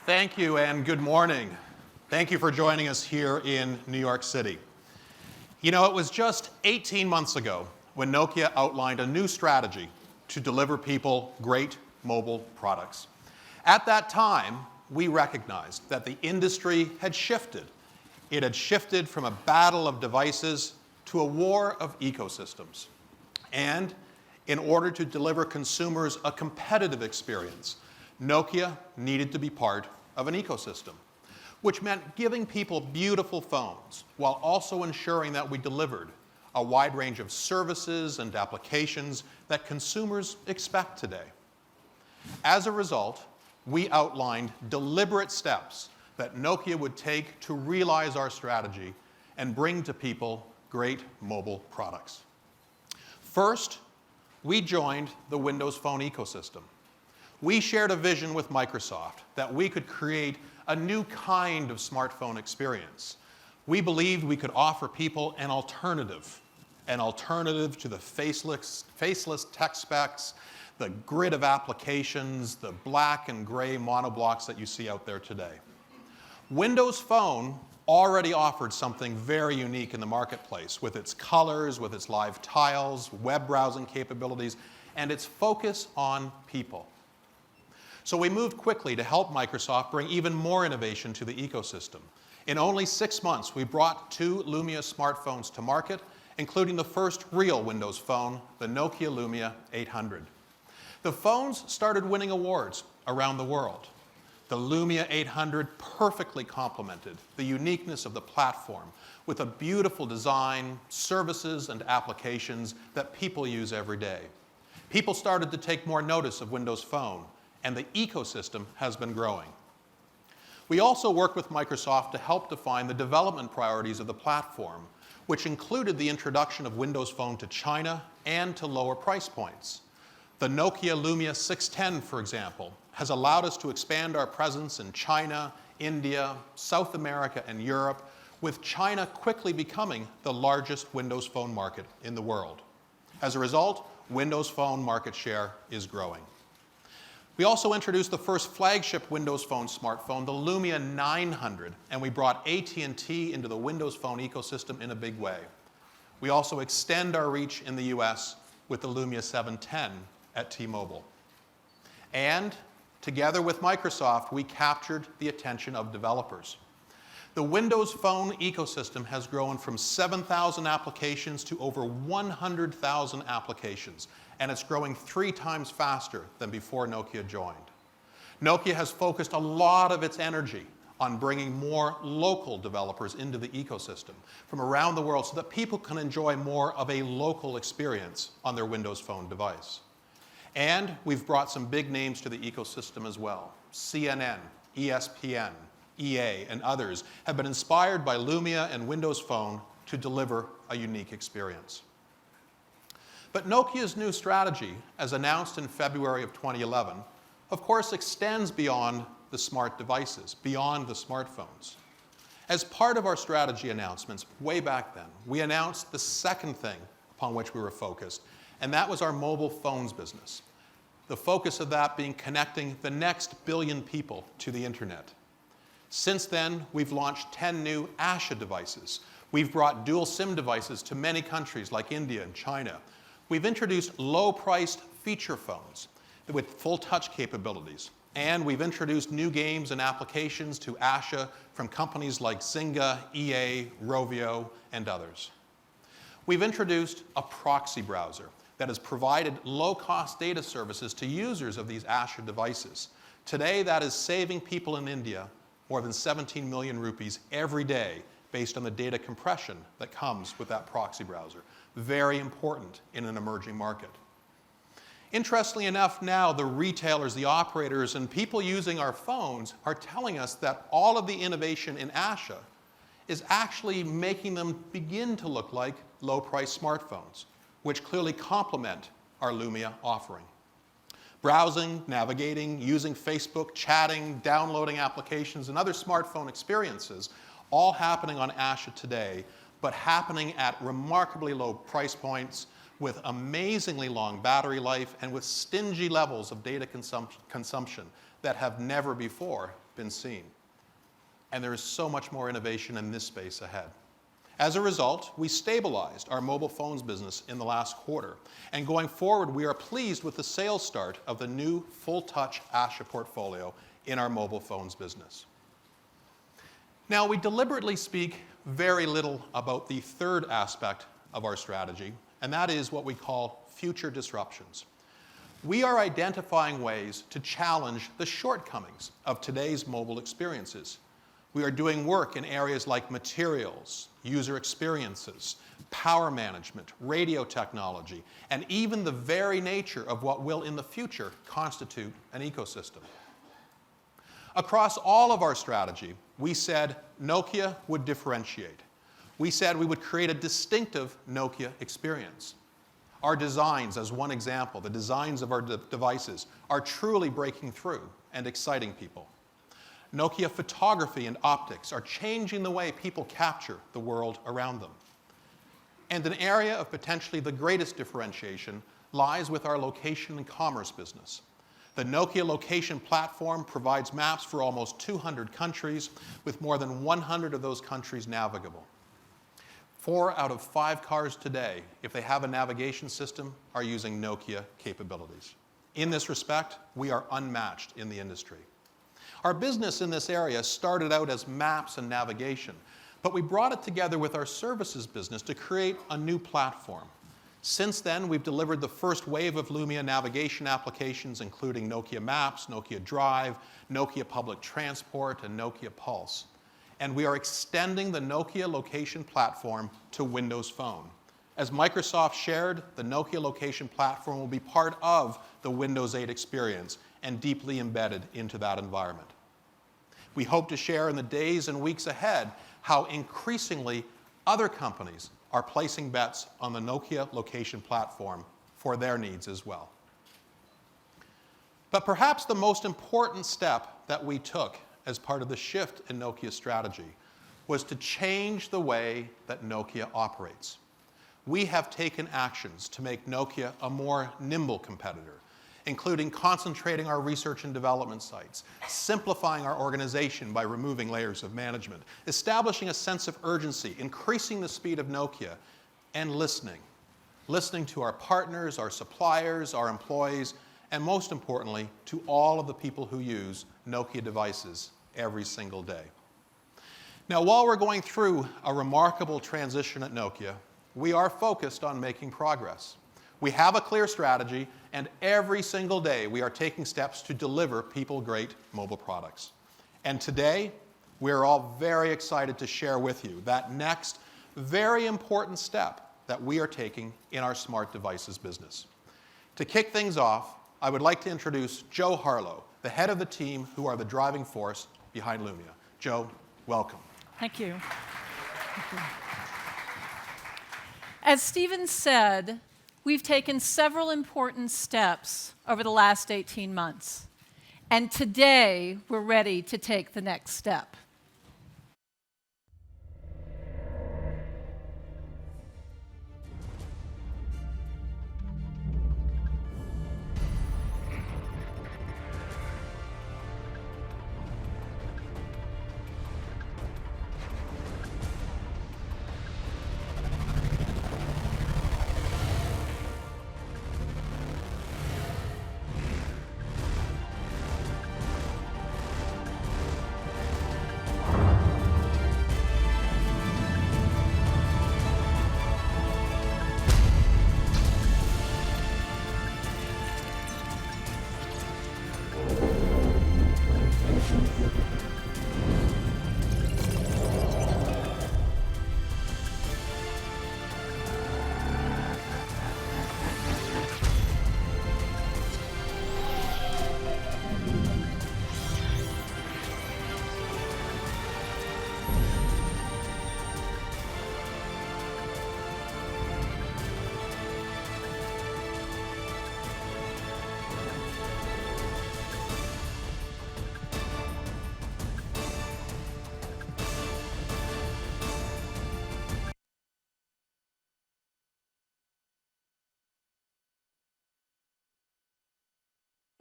Thank you and good morning. Thank you for joining us here in New York City. You know, it was just 18 months ago when Nokia outlined a new strategy to deliver people great mobile products. At that time, we recognized that the industry had shifted. It had shifted from a battle of devices to a war of ecosystems. And in order to deliver consumers a competitive experience, Nokia needed to be part of an ecosystem, which meant giving people beautiful phones while also ensuring that we delivered a wide range of services and applications that consumers expect today. As a result, we outlined deliberate steps that Nokia would take to realize our strategy and bring to people great mobile products. First, we joined the Windows Phone ecosystem. We shared a vision with Microsoft that we could create a new kind of smartphone experience. We believed we could offer people an alternative to the faceless tech specs, the grid of applications, the black and gray monoblocks that you see out there today. Windows Phone already offered something very unique in the marketplace with its colors, with its live tiles, web browsing capabilities, and its focus on people. So we moved quickly to help Microsoft bring even more innovation to the ecosystem. In only 6 months, we brought 2 Lumia smartphones to market, including the first real Windows phone, the Nokia Lumia 800. The phones started winning awards around the world. The Lumia 800 perfectly complemented the uniqueness of the platform with a beautiful design, services, and applications that people use every day. People started to take more notice of Windows Phone, and the ecosystem has been growing. We also worked with Microsoft to help define the development priorities of the platform, which included the introduction of Windows Phone to China and to lower price points. The Nokia Lumia 610, for example, has allowed us to expand our presence in China, India, South America, and Europe, with China quickly becoming the largest Windows Phone market in the world. As a result, Windows Phone market share is growing. We also introduced the first flagship Windows Phone smartphone, the Lumia 900, and we brought AT&T into the Windows Phone ecosystem in a big way. We also extend our reach in the US with the Lumia 710 at T-Mobile. And together with Microsoft, we captured the attention of developers. The Windows Phone ecosystem has grown from 7,000 applications to over 100,000 applications, and it's growing 3 times faster than before Nokia joined. Nokia has focused a lot of its energy on bringing more local developers into the ecosystem from around the world so that people can enjoy more of a local experience on their Windows Phone device. And we've brought some big names to the ecosystem as well. CNN, ESPN, EA, and others have been inspired by Lumia and Windows Phone to deliver a unique experience. But Nokia's new strategy, as announced in February of 2011, of course extends beyond the smart devices, beyond the smartphones. As part of our strategy announcements way back then, we announced the second thing upon which we were focused, and that was our mobile phones business. The focus of that being connecting the next billion people to the internet. Since then, we've launched 10 new Asha devices. We've brought dual SIM devices to many countries like India and China. We've introduced low-priced feature phones with full touch capabilities. And we've introduced new games and applications to Asha from companies like Zynga, EA, Rovio, and others. We've introduced a proxy browser that has provided low-cost data services to users of these Asha devices. Today, that is saving people in India more than 17 million rupees every day based on the data compression that comes with that proxy browser. Very important in an emerging market. Interestingly enough, now the retailers, the operators, and people using our phones are telling us that all of the innovation in Asha is actually making them begin to look like low-price smartphones, which clearly complement our Lumia offering. Browsing, navigating, using Facebook, chatting, downloading applications, and other smartphone experiences, all happening on Asha today, but happening at remarkably low price points, with amazingly long battery life, and with stingy levels of data consumption that have never before been seen. And there is so much more innovation in this space ahead. As a result, we stabilized our mobile phones business in the last quarter. And going forward, we are pleased with the sales start of the new full-touch Asha portfolio in our mobile phones business. Now, we deliberately speak very little about the third aspect of our strategy, and that is what we call future disruptions. We are identifying ways to challenge the shortcomings of today's mobile experiences. We are doing work in areas like materials, user experiences, power management, radio technology, and even the very nature of what will in the future constitute an ecosystem. Across all of our strategy, we said Nokia would differentiate. We said we would create a distinctive Nokia experience. Our designs, as one example, the designs of our devices, are truly breaking through and exciting people. Nokia photography and optics are changing the way people capture the world around them. And an area of potentially the greatest differentiation lies with our location and commerce business. The Nokia location platform provides maps for almost 200 countries, with more than 100 of those countries navigable. 4 out of 5 cars today, if they have a navigation system, are using Nokia capabilities. In this respect, we are unmatched in the industry. Our business in this area started out as maps and navigation, but we brought it together with our services business to create a new platform. Since then, we've delivered the first wave of Lumia navigation applications, including Nokia Maps, Nokia Drive, Nokia Public Transport, and Nokia Pulse. And we are extending the Nokia location platform to Windows Phone. As Microsoft shared, the Nokia location platform will be part of the Windows 8 experience and deeply embedded into that environment. We hope to share in the days and weeks ahead how increasingly other companies are placing bets on the Nokia location platform for their needs as well. But perhaps the most important step that we took as part of the shift in Nokia's strategy was to change the way that Nokia operates. We have taken actions to make Nokia a more nimble competitor, including concentrating our research and development sites, simplifying our organization by removing layers of management, establishing a sense of urgency, increasing the speed of Nokia, and listening to our partners, our suppliers, our employees, and most importantly, to all of the people who use Nokia devices every single day. Now, while we're going through a remarkable transition at Nokia, we are focused on making progress. We have a clear strategy, and every single day we are taking steps to deliver people great mobile products. And today, we're all very excited to share with you that next very important step that we are taking in our smart devices business. To kick things off, I would like to introduce Joe Harlow, the head of the team who are the driving force behind Lumia. Joe, welcome. Thank you. Thank you. As Stephen said, we've taken several important steps over the last 18 months. And today, we're ready to take the next step.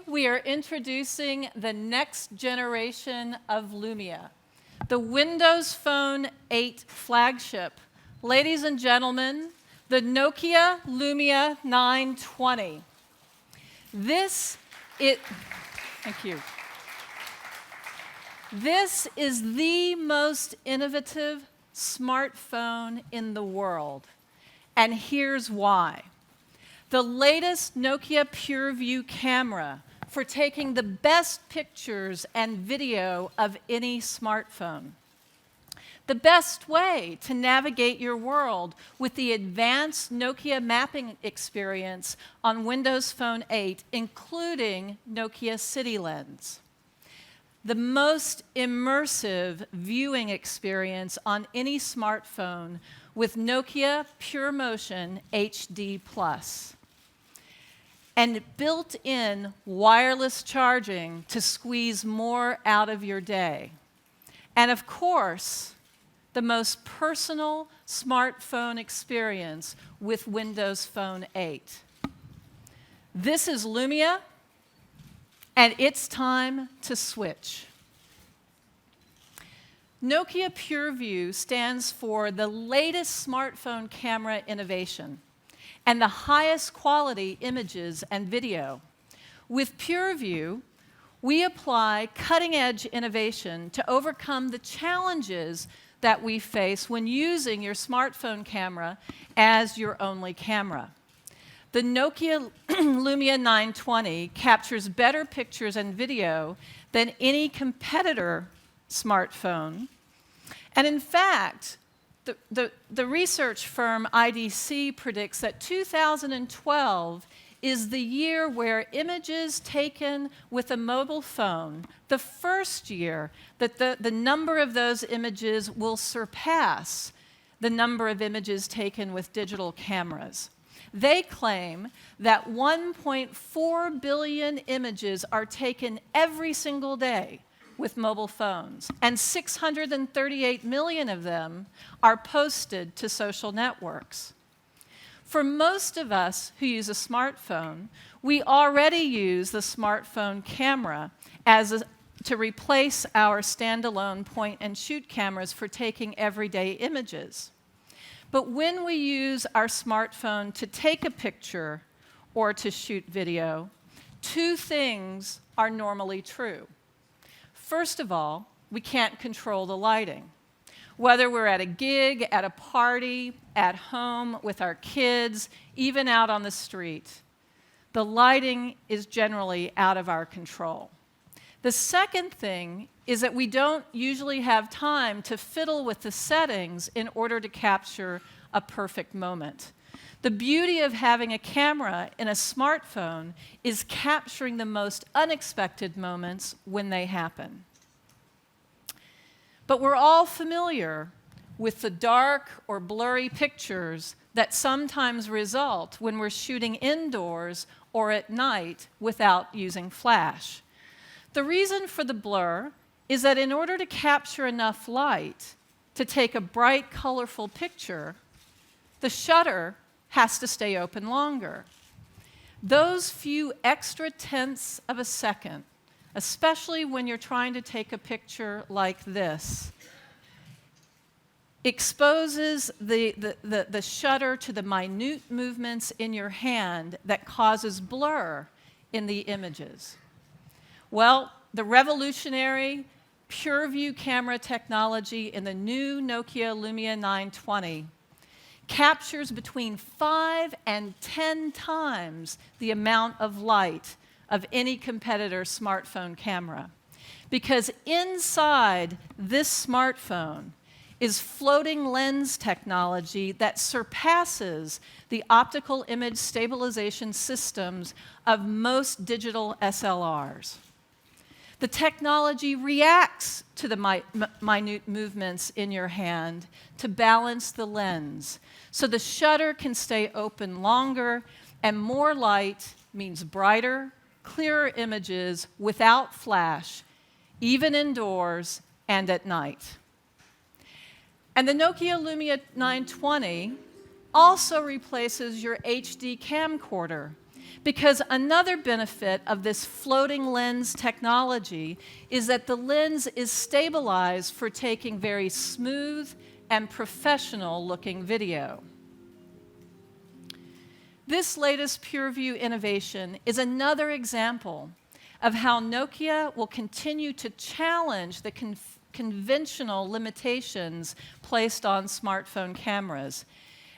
we are introducing the next generation of Lumia, the Windows Phone 8 flagship. Ladies and gentlemen, the Nokia Lumia 920. Thank you. This is the most innovative smartphone in the world, and here's why. The latest Nokia PureView camera for taking the best pictures and video of any smartphone. The best way to navigate your world with the advanced Nokia mapping experience on Windows Phone 8, including Nokia City Lens. The most immersive viewing experience on any smartphone with Nokia PureMotion HD+. And built-in wireless charging to squeeze more out of your day. And of course, the most personal smartphone experience with Windows Phone 8. This is Lumia, and it's time to switch. Nokia PureView stands for the latest smartphone camera innovation and the highest quality images and video. With PureView, we apply cutting-edge innovation to overcome the challenges that we face when using your smartphone camera as your only camera. The Nokia Lumia 920 captures better pictures and video than any competitor smartphone. And in fact, the research firm IDC predicts that 2012 is the year where images taken with a mobile phone, the first year that the number of those images will surpass the number of images taken with digital cameras. They claim that 1.4 billion images are taken every single day with mobile phones, and 638 million of them are posted to social networks. For most of us who use a smartphone, we already use the smartphone camera to replace our standalone point-and-shoot cameras for taking everyday images. But when we use our smartphone to take a picture or to shoot video, two things are normally true. First of all, we can't control the lighting. Whether we're at a gig, at a party, at home, with our kids, even out on the street, the lighting is generally out of our control. The second thing is that we don't usually have time to fiddle with the settings in order to capture a perfect moment. The beauty of having a camera in a smartphone is capturing the most unexpected moments when they happen. But we're all familiar with the dark or blurry pictures that sometimes result when we're shooting indoors or at night without using flash. The reason for the blur is that in order to capture enough light to take a bright, colorful picture, the shutter has to stay open longer. Those few extra tenths of a second, especially when you're trying to take a picture like this, exposes the shutter to the minute movements in your hand that causes blur in the images. Well, the revolutionary PureView camera technology in the new Nokia Lumia 920 captures between 5 and 10 times the amount of light of any competitor smartphone camera. Because inside this smartphone is floating lens technology that surpasses the optical image stabilization systems of most digital SLRs. The technology reacts to the minute movements in your hand to balance the lens, so the shutter can stay open longer, and more light means brighter, clearer images without flash, even indoors and at night. And the Nokia Lumia 920 also replaces your HD camcorder, Because another benefit of this floating lens technology is that the lens is stabilized for taking very smooth and professional-looking video. This latest PureView innovation is another example of how Nokia will continue to challenge the conventional limitations placed on smartphone cameras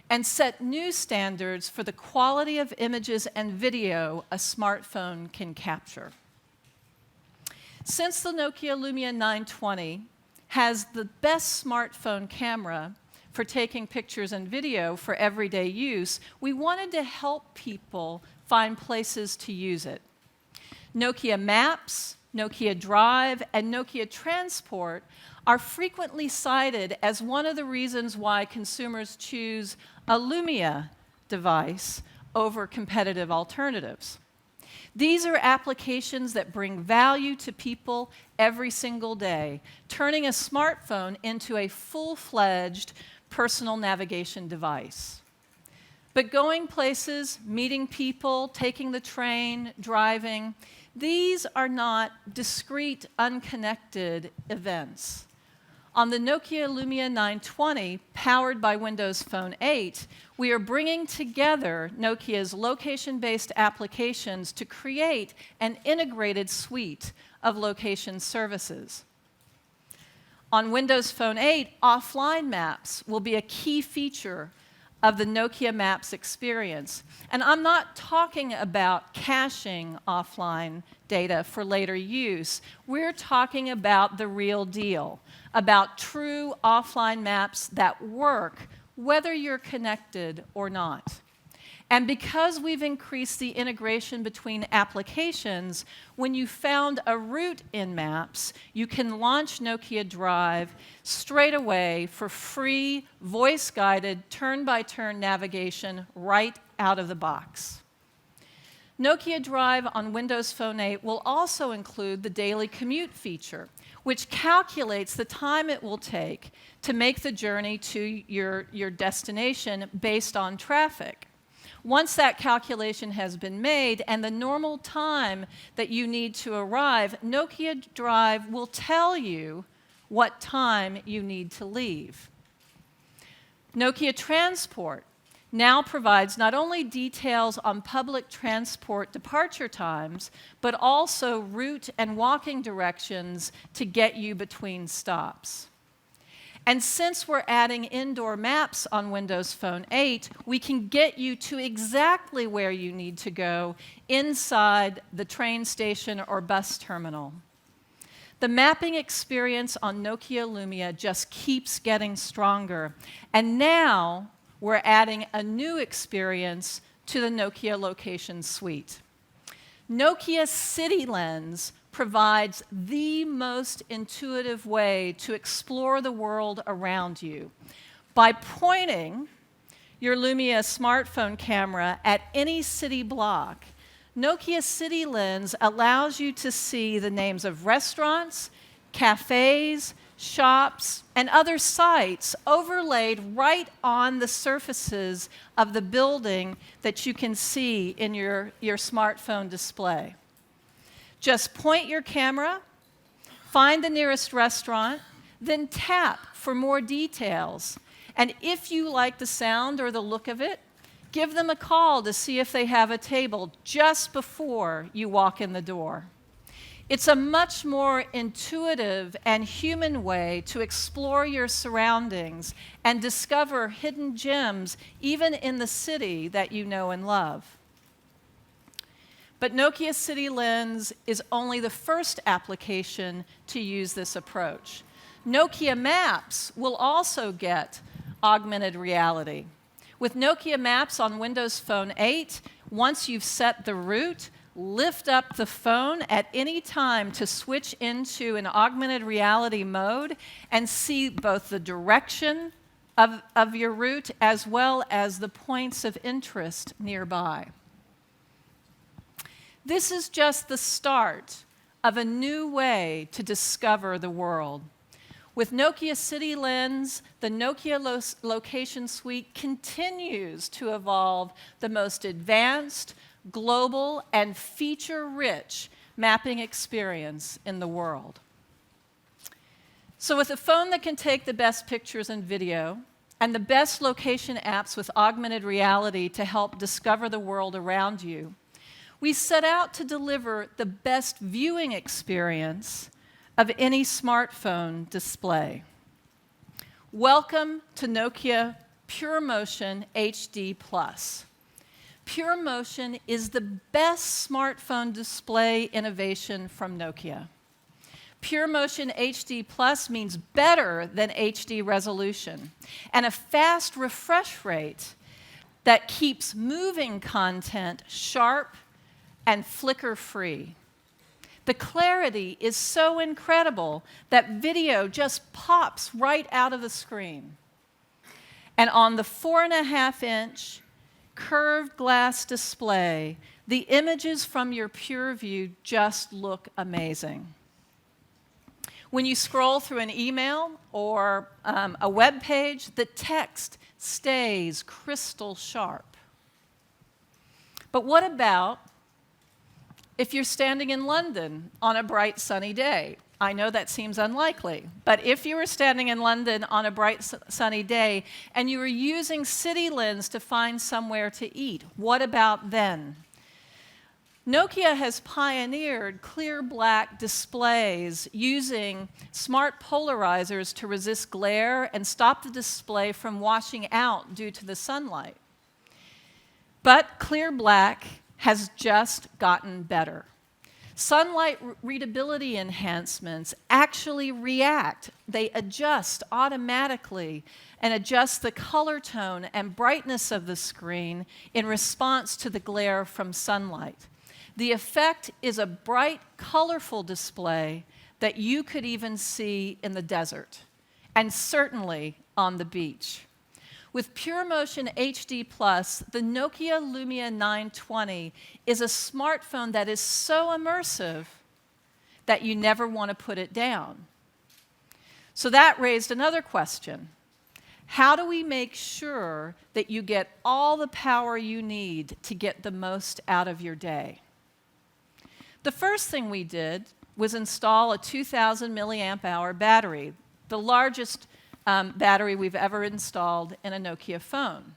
and set new standards for the quality of images and video a smartphone can capture. Since the Nokia Lumia 920 has the best smartphone camera for taking pictures and video for everyday use, we wanted to help people find places to use it. Nokia Maps, Nokia Drive, and Nokia Transport are frequently cited as one of the reasons why consumers choose a Lumia device over competitive alternatives. These are applications that bring value to people every single day, turning a smartphone into a full-fledged personal navigation device. But going places, meeting people, taking the train, driving, these are not discrete, unconnected events. On the Nokia Lumia 920, powered by Windows Phone 8, we are bringing together Nokia's location-based applications to create an integrated suite of location services. On Windows Phone 8, offline maps will be a key feature of the Nokia Maps experience. And I'm not talking about caching offline data for later use. We're talking about the real deal, about true offline maps that work whether you're connected or not. And because we've increased the integration between applications, when you found a route in Maps, you can launch Nokia Drive straight away for free, voice-guided, turn-by-turn navigation right out of the box. Nokia Drive on Windows Phone 8 will also include the daily commute feature, which calculates the time it will take to make the journey to your destination based on traffic. Once that calculation has been made and the normal time that you need to arrive, Nokia Drive will tell you what time you need to leave. Nokia Transport now provides not only details on public transport departure times, but also route and walking directions to get you between stops. And since we're adding indoor maps on Windows Phone 8, we can get you to exactly where you need to go inside the train station or bus terminal. The mapping experience on Nokia Lumia just keeps getting stronger. And now we're adding a new experience to the Nokia Location Suite. Nokia City Lens provides the most intuitive way to explore the world around you. By pointing your Lumia smartphone camera at any city block, Nokia City Lens allows you to see the names of restaurants, cafes, shops, and other sites overlaid right on the surfaces of the building that you can see in your smartphone display. Just point your camera, find the nearest restaurant, then tap for more details. And if you like the sound or the look of it, give them a call to see if they have a table just before you walk in the door. It's a much more intuitive and human way to explore your surroundings and discover hidden gems even in the city that you know and love. But Nokia City Lens is only the first application to use this approach. Nokia Maps will also get augmented reality. With Nokia Maps on Windows Phone 8, once you've set the route, lift up the phone at any time to switch into an augmented reality mode and see both the direction of your route as well as the points of interest nearby. This is just the start of a new way to discover the world. With Nokia City Lens, the Nokia Location Suite continues to evolve the most advanced, global, and feature-rich mapping experience in the world. So with a phone that can take the best pictures and video, and the best location apps with augmented reality to help discover the world around you, we set out to deliver the best viewing experience of any smartphone display. Welcome to Nokia PureMotion HD+. PureMotion is the best smartphone display innovation from Nokia. PureMotion HD+ means better than HD resolution and a fast refresh rate that keeps moving content sharp and flicker-free. The clarity is so incredible that video just pops right out of the screen. And on the 4.5-inch curved glass display, the images from your PureView just look amazing. When you scroll through an email or a web page, the text stays crystal sharp. But what about if you're standing in London on a bright sunny day? I know that seems unlikely, but if you were standing in London on a bright sunny day and you were using CityLens to find somewhere to eat, what about then? Nokia has pioneered clear black displays using smart polarizers to resist glare and stop the display from washing out due to the sunlight. But clear black has just gotten better. Sunlight readability enhancements actually react. They adjust automatically and adjust the color tone and brightness of the screen in response to the glare from sunlight. The effect is a bright, colorful display that you could even see in the desert, and certainly on the beach. With PureMotion HD+, the Nokia Lumia 920 is a smartphone that is so immersive that you never want to put it down. So that raised another question. How do we make sure that you get all the power you need to get the most out of your day? The first thing we did was install a 2,000 milliamp hour battery, the largest battery we've ever installed in a Nokia phone,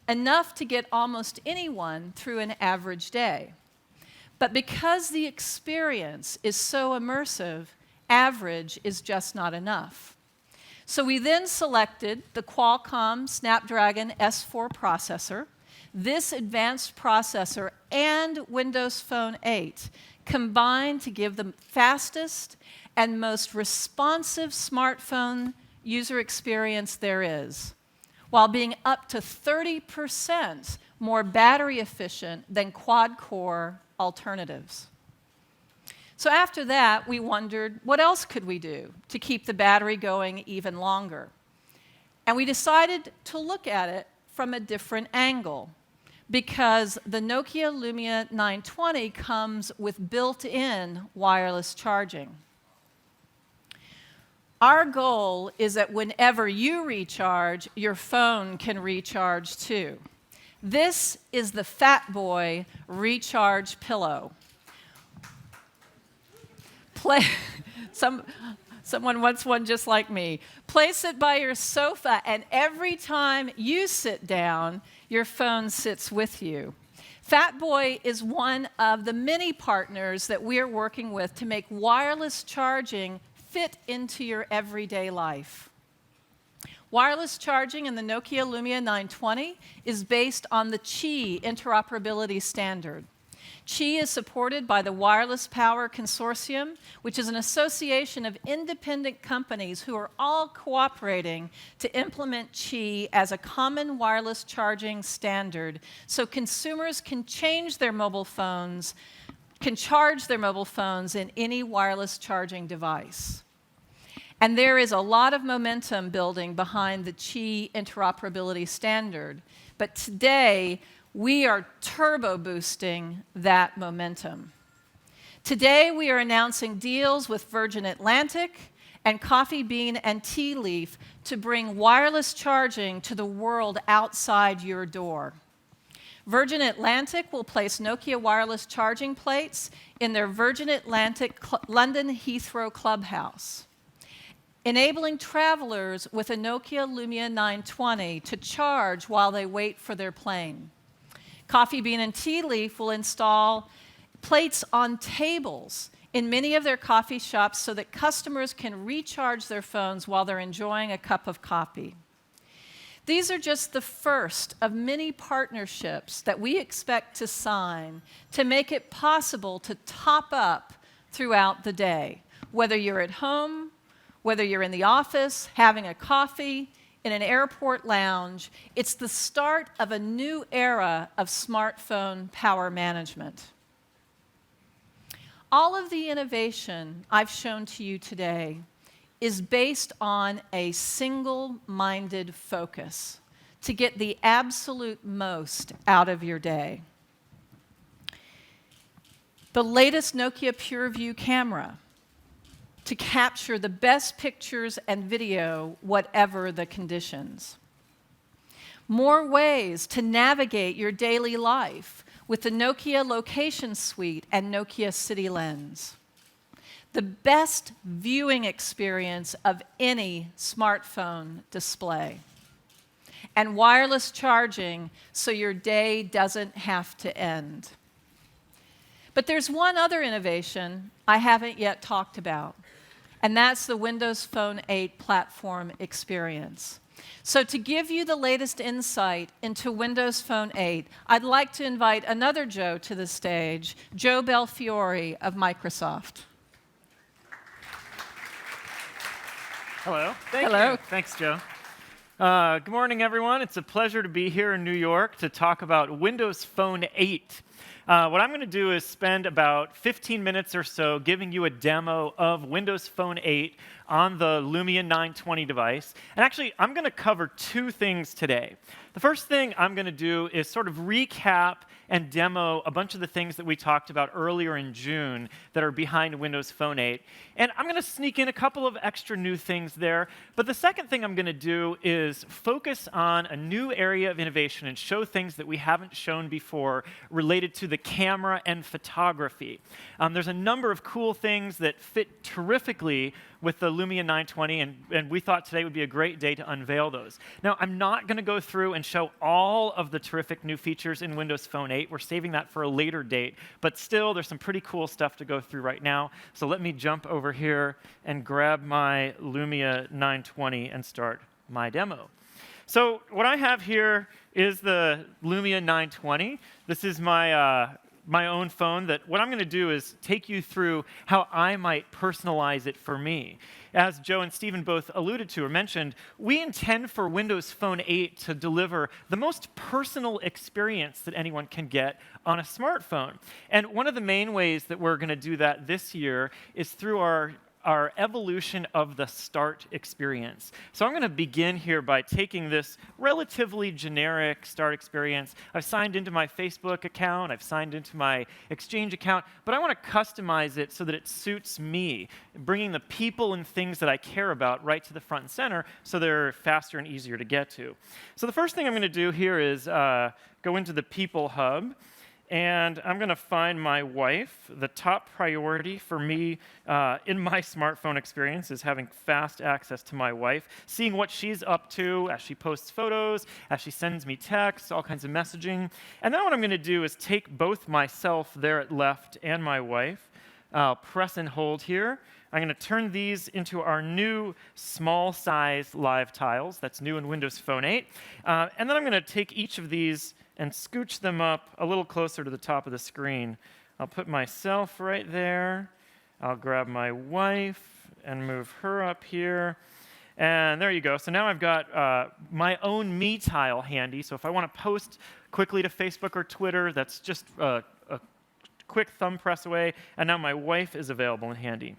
enough to get almost anyone through an average day. But because the experience is so immersive, average is just not enough. So we then selected the Qualcomm Snapdragon S4 processor. This advanced processor and Windows Phone 8 combined to give the fastest and most responsive smartphone user experience there is, while being up to 30% more battery efficient than quad-core alternatives. So after that, we wondered, what else could we do to keep the battery going even longer? And we decided to look at it from a different angle, because the Nokia Lumia 920 comes with built-in wireless charging. Our goal is that whenever you recharge, your phone can recharge too. This is the Fat Boy Recharge Pillow. Someone wants one just like me. Place it by your sofa, and every time you sit down, your phone sits with you. Fat Boy is one of the many partners that we're working with to make wireless charging fit into your everyday life. Wireless charging in the Nokia Lumia 920 is based on the Qi interoperability standard. Qi is supported by the Wireless Power Consortium, which is an association of independent companies who are all cooperating to implement Qi as a common wireless charging standard so consumers can charge their mobile phones in any wireless charging device. And there is a lot of momentum building behind the Qi interoperability standard, but today we are turbo boosting that momentum. Today we are announcing deals with Virgin Atlantic and Coffee Bean and Tea Leaf to bring wireless charging to the world outside your door. Virgin Atlantic will place Nokia wireless charging plates in their Virgin Atlantic London Heathrow clubhouse, enabling travelers with a Nokia Lumia 920 to charge while they wait for their plane. Coffee Bean and Tea Leaf will install plates on tables in many of their coffee shops so that customers can recharge their phones while they're enjoying a cup of coffee. These are just the first of many partnerships that we expect to sign to make it possible to top up throughout the day, whether you're at home, whether you're in the office, having a coffee, in an airport lounge. It's the start of a new era of smartphone power management. All of the innovation I've shown to you today is based on a single-minded focus to get the absolute most out of your day. The latest Nokia PureView camera to capture the best pictures and video, whatever the conditions. More ways to navigate your daily life with the Nokia Location Suite and Nokia City Lens. The best viewing experience of any smartphone display. And wireless charging so your day doesn't have to end. But there's one other innovation I haven't yet talked about, and that's the Windows Phone 8 platform experience. So to give you the latest insight into Windows Phone 8, I'd like to invite another Joe to the stage, Joe Belfiore of Microsoft. Hello. Hello. You. Thanks, Joe. Good morning, everyone. It's a pleasure to be here in New York to talk about Windows Phone 8. What I'm going to do is spend about 15 minutes or so giving you a demo of Windows Phone 8 on the Lumia 920 device. And actually, I'm going to cover two things today. The first thing I'm going to do is sort of recap and demo a bunch of the things that we talked about earlier in June that are behind Windows Phone 8. And I'm going to sneak in a couple of extra new things there. But the second thing I'm going to do is focus on a new area of innovation and show things that we haven't shown before related to the camera and photography. There's a number of cool things that fit terrifically with the Lumia 920, and we thought today would be a great day to unveil those. Now, I'm not going to go through and show all of the terrific new features in Windows Phone 8. We're saving that for a later date, but still, there's some pretty cool stuff to go through right now. So let me jump over here and grab my Lumia 920 and start my demo. So what I have here is the Lumia 920. This is my own phone that what I'm going to do is take you through how I might personalize it for me. As Joe and Stephen both alluded to or mentioned, we intend for Windows Phone 8 to deliver the most personal experience that anyone can get on a smartphone. And one of the main ways that we're going to do that this year is through our evolution of the Start experience. So I'm going to begin here by taking this relatively generic Start experience. I've signed into my Facebook account, I've signed into my Exchange account, but I want to customize it so that it suits me, bringing the people and things that I care about right to the front and center so they're faster and easier to get to. So the first thing I'm going to do here is go into the People Hub. And I'm going to find my wife. The top priority for me in my smartphone experience is having fast access to my wife, seeing what she's up to as she posts photos, as she sends me texts, all kinds of messaging. And then what I'm going to do is take both myself there at left and my wife. I'll press and hold here. I'm going to turn these into our new small size live tiles. That's new in Windows Phone 8. And then I'm going to take each of these and scooch them up a little closer to the top of the screen. I'll put myself right there. I'll grab my wife and move her up here. And there you go. So now I've got my own me tile handy. So if I want to post quickly to Facebook or Twitter, that's just a quick thumb press away. And now my wife is available and handy.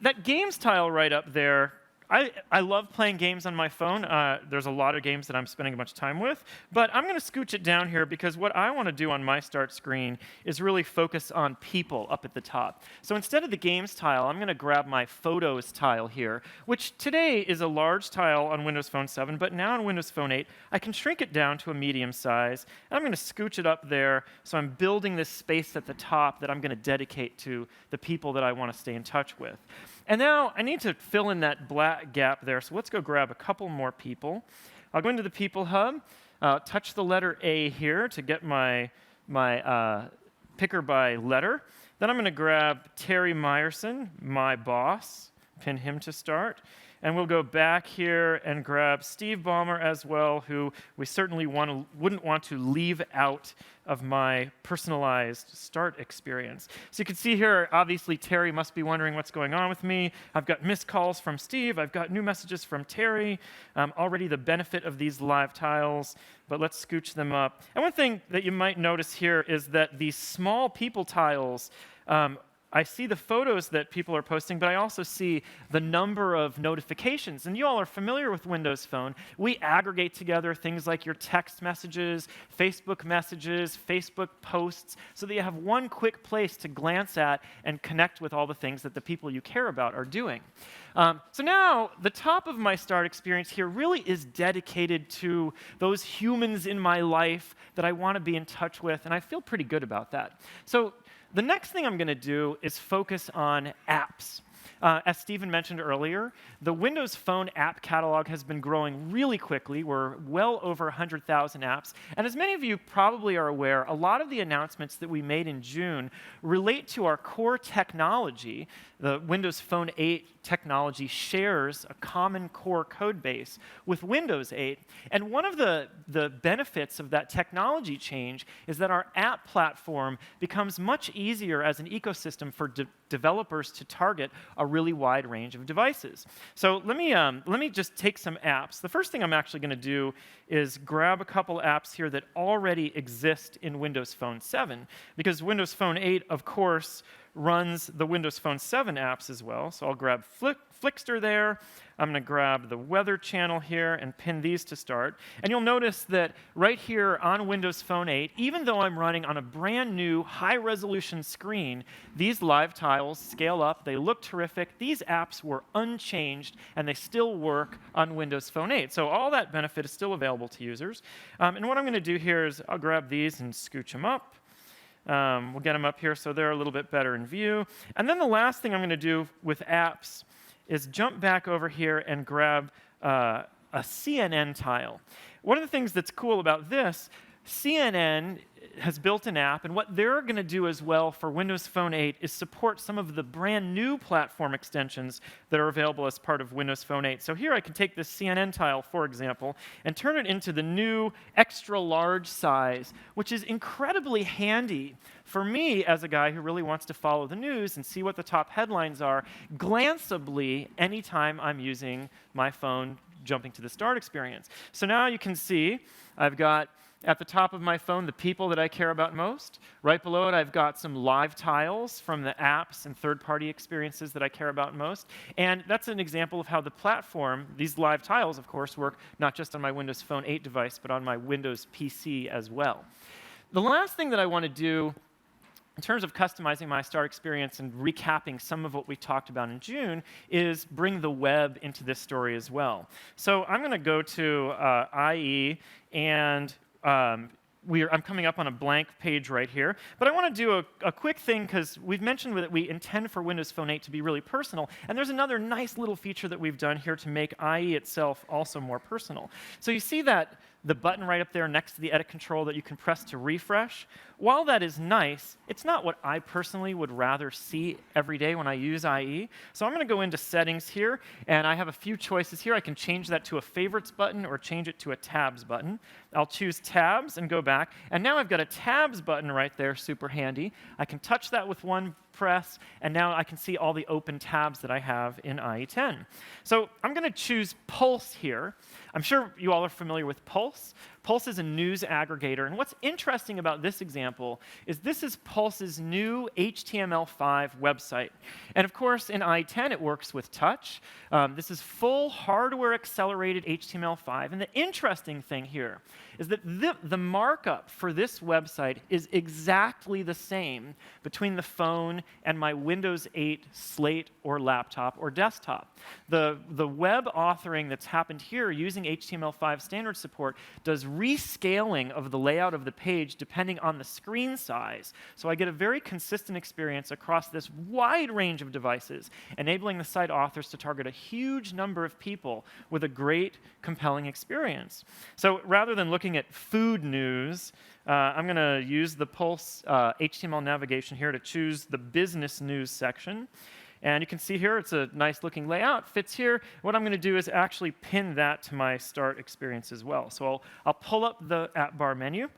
That games tile right up there, I love playing games on my phone. There's a lot of games that I'm spending a bunch of time with, but I'm going to scooch it down here because what I want to do on my start screen is really focus on people up at the top. So instead of the games tile, I'm going to grab my photos tile here, which today is a large tile on Windows Phone 7, but now on Windows Phone 8, I can shrink it down to a medium size, and I'm going to scooch it up there, so I'm building this space at the top that I'm going to dedicate to the people that I want to stay in touch with. And now I need to fill in that black gap there, so let's go grab a couple more people. I'll go into the People Hub, touch the letter A here to get my picker by letter. Then I'm going to grab Terry Meyerson, my boss, pin him to start. And we'll go back here and grab Steve Ballmer as well, who we certainly wouldn't want to leave out of my personalized start experience. So you can see here, obviously, Terry must be wondering what's going on with me. I've got missed calls from Steve. I've got new messages from Terry. Already the benefit of these live tiles, but let's scooch them up. And one thing that you might notice here is that these small people tiles, I see the photos that people are posting, but I also see the number of notifications. And you all are familiar with Windows Phone. We aggregate together things like your text messages, Facebook posts, so that you have one quick place to glance at and connect with all the things that the people you care about are doing. So now, the top of my start experience here really is dedicated to those humans in my life that I want to be in touch with, and I feel pretty good about that. So the next thing I'm going to do is focus on apps. As Stephen mentioned earlier, the Windows Phone app catalog has been growing really quickly. We're well over 100,000 apps. And as many of you probably are aware, a lot of the announcements that we made in June relate to our core technology. The Windows Phone 8 technology shares a common core code base with Windows 8. And one of the benefits of that technology change is that our app platform becomes much easier as an ecosystem for developers to target a really wide range of devices. So let me just take some apps. The first thing I'm actually going to do is grab a couple apps here that already exist in Windows Phone 7, because Windows Phone 8, of course, runs the Windows Phone 7 apps as well. So I'll grab Flickster there. I'm going to grab the weather channel here and pin these to start. And you'll notice that right here on Windows Phone 8, even though I'm running on a brand new high-resolution screen, these live tiles scale up. They look terrific. These apps were unchanged, and they still work on Windows Phone 8. So all that benefit is still available to users. And what I'm going to do here is I'll grab these and scooch them up. We'll get them up here so they're a little bit better in view. And then the last thing I'm going to do with apps is jump back over here and grab a CNN tile. One of the things that's cool about this, CNN has built an app, and what they're going to do as well for Windows Phone 8 is support some of the brand new platform extensions that are available as part of Windows Phone 8. So here I can take this CNN tile, for example, and turn it into the new extra large size, which is incredibly handy for me as a guy who really wants to follow the news and see what the top headlines are glanceably anytime I'm using my phone jumping to the start experience. So now you can see I've got at the top of my phone the people that I care about most. Right below it, I've got some live tiles from the apps and third-party experiences that I care about most. And that's an example of how the platform, these live tiles, of course, work not just on my Windows Phone 8 device, but on my Windows PC as well. The last thing that I want to do in terms of customizing my start experience and recapping some of what we talked about in June is bring the web into this story as well. So I'm going to go to IE, and I'm coming up on a blank page right here. But I want to do a quick thing, because we've mentioned that we intend for Windows Phone 8 to be really personal. And there's another nice little feature that we've done here to make IE itself also more personal. So you see that the button right up there next to the edit control that you can press to refresh. While that is nice, it's not what I personally would rather see every day when I use IE. So I'm going to go into settings here, and I have a few choices here. I can change that to a favorites button or change it to a tabs button. I'll choose tabs and go back, and now I've got a tabs button right there, super handy. I can touch that with one press, and now I can see all the open tabs that I have in IE10. So I'm going to choose Pulse here. I'm sure you all are familiar with Pulse. Pulse is a news aggregator, and what's interesting about this example is this is Pulse's new HTML5 website. And of course, in IE10, it works with touch. This is full hardware-accelerated HTML5, and the interesting thing here is that the markup for this website is exactly the same between the phone and my Windows 8 slate or laptop or desktop. The web authoring that's happened here using HTML5 standard support does rescaling of the layout of the page depending on the screen size. So I get a very consistent experience across this wide range of devices, enabling the site authors to target a huge number of people with a great, compelling experience. So rather than looking at food news, I'm going to use the Pulse HTML navigation here to choose the business news section. And you can see here, it's a nice looking layout, fits here. What I'm going to do is actually pin that to my start experience as well. So I'll pull up the app bar menu,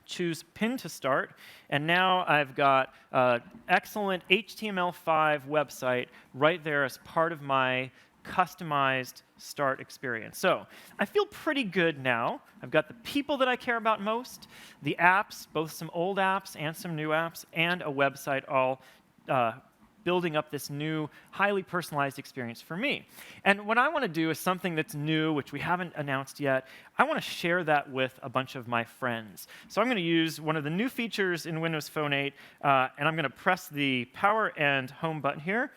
choose Pin to Start, and now I've got an excellent HTML5 website right there as part of my customized start experience. So I feel pretty good now. I've got the people that I care about most, the apps, both some old apps and some new apps, and a website all building up this new, highly personalized experience for me. And what I want to do is something that's new, which we haven't announced yet. I want to share that with a bunch of my friends. So I'm going to use one of the new features in Windows Phone 8, and I'm going to press the power and home button here.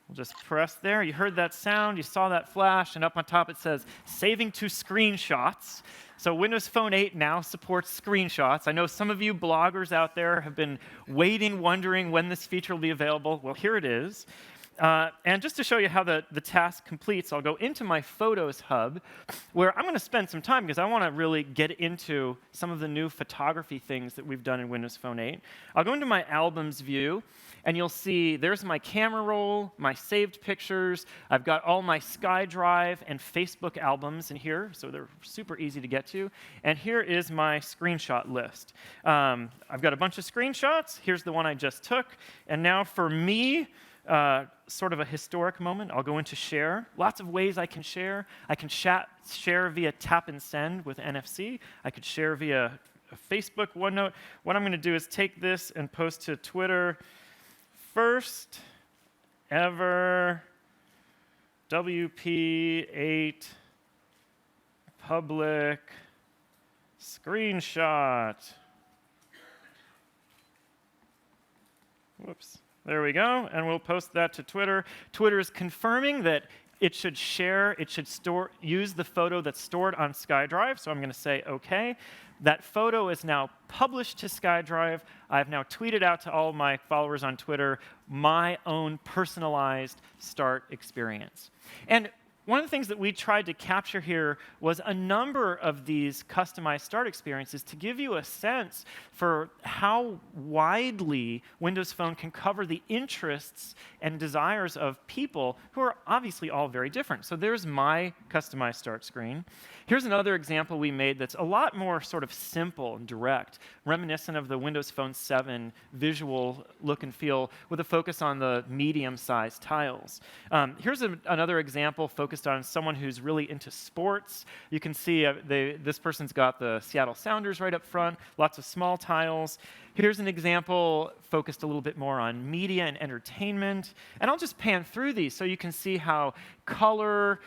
We'll just press there. You heard that sound, you saw that flash, and up on top it says, saving to screenshots. So Windows Phone 8 now supports screenshots. I know some of you bloggers out there have been waiting, wondering when this feature will be available. Well, here it is. And just to show you how the task completes, I'll go into my Photos hub, where I'm going to spend some time because I want to really get into some of the new photography things that we've done in Windows Phone 8. I'll go into my Albums view, and you'll see there's my camera roll, my saved pictures. I've got all my SkyDrive and Facebook albums in here, so they're super easy to get to. And here is my screenshot list. I've got a bunch of screenshots. Here's the one I just took. And now for me, sort of a historic moment, I'll go into Share. Lots of ways I can share. I can share via tap and send with NFC. I could share via Facebook, OneNote. What I'm going to do is take this and post to Twitter. First ever WP8 public screenshot. Whoops. There we go, and we'll post that to Twitter. Twitter is confirming that it should use the photo that's stored on SkyDrive, so I'm going to say OK. That photo is now published to SkyDrive. I've now tweeted out to all of my followers on Twitter my own personalized start experience. And one of the things that we tried to capture here was a number of these customized start experiences to give you a sense for how widely Windows Phone can cover the interests and desires of people who are obviously all very different. So there's my customized start screen. Here's another example we made that's a lot more sort of simple and direct, reminiscent of the Windows Phone 7 visual look and feel with a focus on the medium-sized tiles. Here's another example focused on someone who's really into sports. You can see this person's got the Seattle Sounders right up front, lots of small tiles. Here's an example focused a little bit more on media and entertainment. And I'll just pan through these so you can see how color,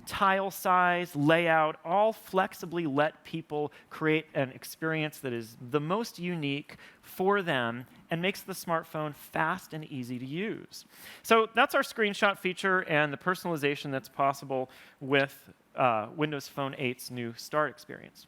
tile size, layout, all flexibly let people create an experience that is the most unique for them and makes the smartphone fast and easy to use. So that's our screenshot feature and the personalization that's possible with Windows Phone 8's new Start experience.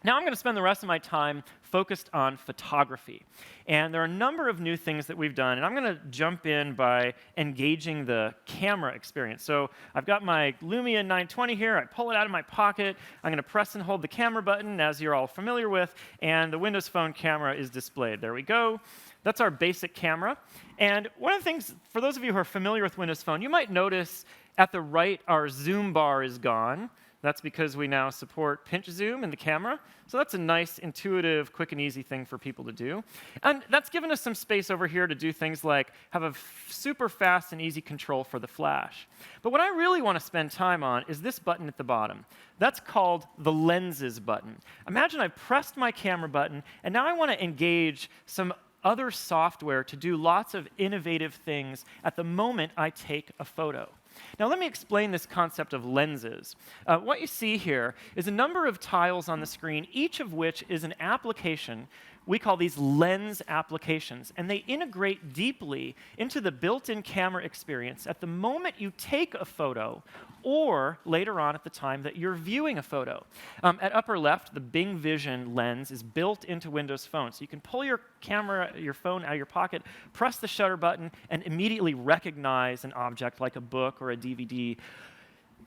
Now I'm going to spend the rest of my time focused on photography. And there are a number of new things that we've done, and I'm going to jump in by engaging the camera experience. So I've got my Lumia 920 here. I pull it out of my pocket. I'm going to press and hold the camera button, as you're all familiar with, and the Windows Phone camera is displayed. There we go. That's our basic camera. And one of the things, for those of you who are familiar with Windows Phone, you might notice at the right, our zoom bar is gone. That's because we now support pinch zoom in the camera. So that's a nice, intuitive, quick and easy thing for people to do. And that's given us some space over here to do things like have a super fast and easy control for the flash. But what I really want to spend time on is this button at the bottom. That's called the Lenses button. Imagine I pressed my camera button, and now I want to engage some other software to do lots of innovative things at the moment I take a photo. Now, let me explain this concept of lenses. What you see here is a number of tiles on the screen, each of which is an application. We call these lens applications, and they integrate deeply into the built-in camera experience at the moment you take a photo or later on at the time that you're viewing a photo. At upper left, the Bing Vision lens is built into Windows Phone, so you can pull your phone out of your pocket, press the shutter button, and immediately recognize an object like a book or a DVD.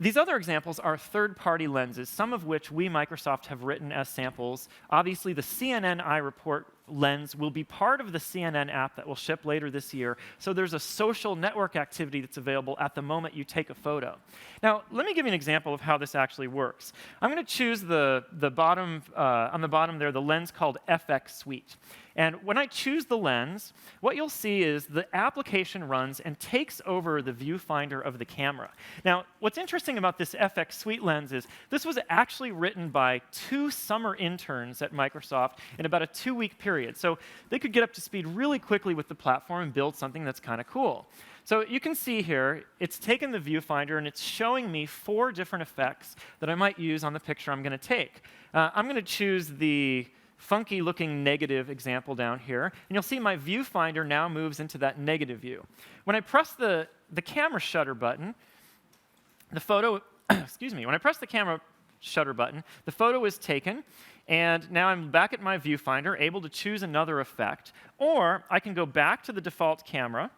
These other examples are third-party lenses, some of which we, Microsoft, have written as samples. Obviously, the CNN iReport lens will be part of the CNN app that will ship later this year, so there's a social network activity that's available at the moment you take a photo. Now, let me give you an example of how this actually works. I'm going to choose the bottom, on the bottom there, the lens called FX Suite. And when I choose the lens, what you'll see is the application runs and takes over the viewfinder of the camera. Now, what's interesting about this FX Suite lens is this was actually written by 2 summer interns at Microsoft in about a 2-week period. So they could get up to speed really quickly with the platform and build something that's kind of cool. So you can see here, it's taken the viewfinder and it's showing me 4 different effects that I might use on the picture I'm going to take. I'm going to choose the funky-looking negative example down here, and you'll see my viewfinder now moves into that negative view. When I press the camera shutter button, the photo, excuse me, when I press the camera shutter button, the photo is taken, and now I'm back at my viewfinder, able to choose another effect, or I can go back to the default camera,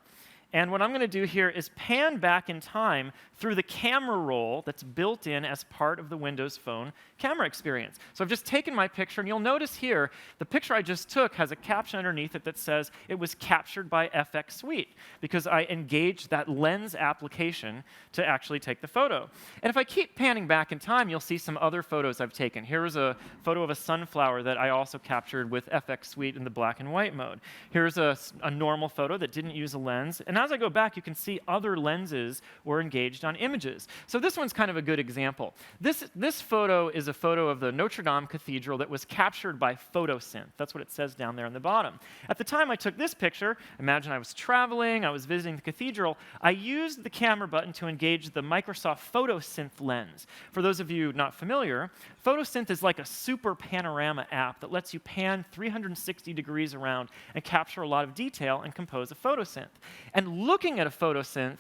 and what I'm going to do here is pan back in time through the camera roll that's built in as part of the Windows Phone camera experience. So I've just taken my picture, and you'll notice here, the picture I just took has a caption underneath it that says it was captured by FX Suite, because I engaged that lens application to actually take the photo. And if I keep panning back in time, you'll see some other photos I've taken. Here is a photo of a sunflower that I also captured with FX Suite in the black and white mode. Here's a normal photo that didn't use a lens. And as I go back, you can see other lenses were engaged on images. So this one's kind of a good example. This photo is a photo of the Notre Dame Cathedral that was captured by photosynth. That's what it says down there on the bottom. At the time I took this picture, imagine I was traveling, I was visiting the cathedral, I used the camera button to engage the Microsoft photosynth lens. For those of you not familiar, photosynth is like a super panorama app that lets you pan 360 degrees around and capture a lot of detail and compose a photosynth. And looking at a photosynth,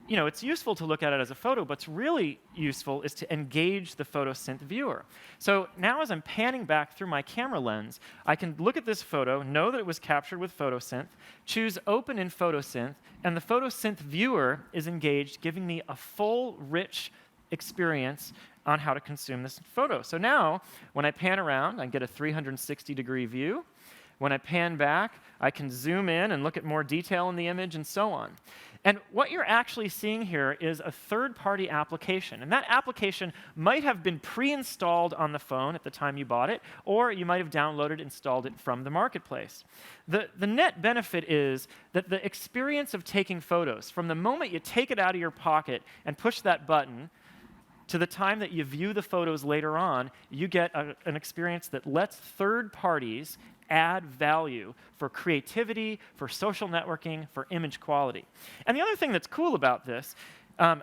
you know, it's useful to look at it as a photo, but what's really useful is to engage the photosynth viewer. So now as I'm panning back through my camera lens, I can look at this photo, know that it was captured with photosynth, choose Open in Photosynth, and the photosynth viewer is engaged, giving me a full, rich experience on how to consume this photo. So now, when I pan around, I get a 360-degree view. When I pan back, I can zoom in and look at more detail in the image and so on. And what you're actually seeing here is a third-party application. And that application might have been pre-installed on the phone at the time you bought it, or you might have downloaded, installed it from the marketplace. The net benefit is that the experience of taking photos, from the moment you take it out of your pocket and push that button, to the time that you view the photos later on, you get an experience that lets third parties add value for creativity, for social networking, for image quality. And the other thing that's cool about this,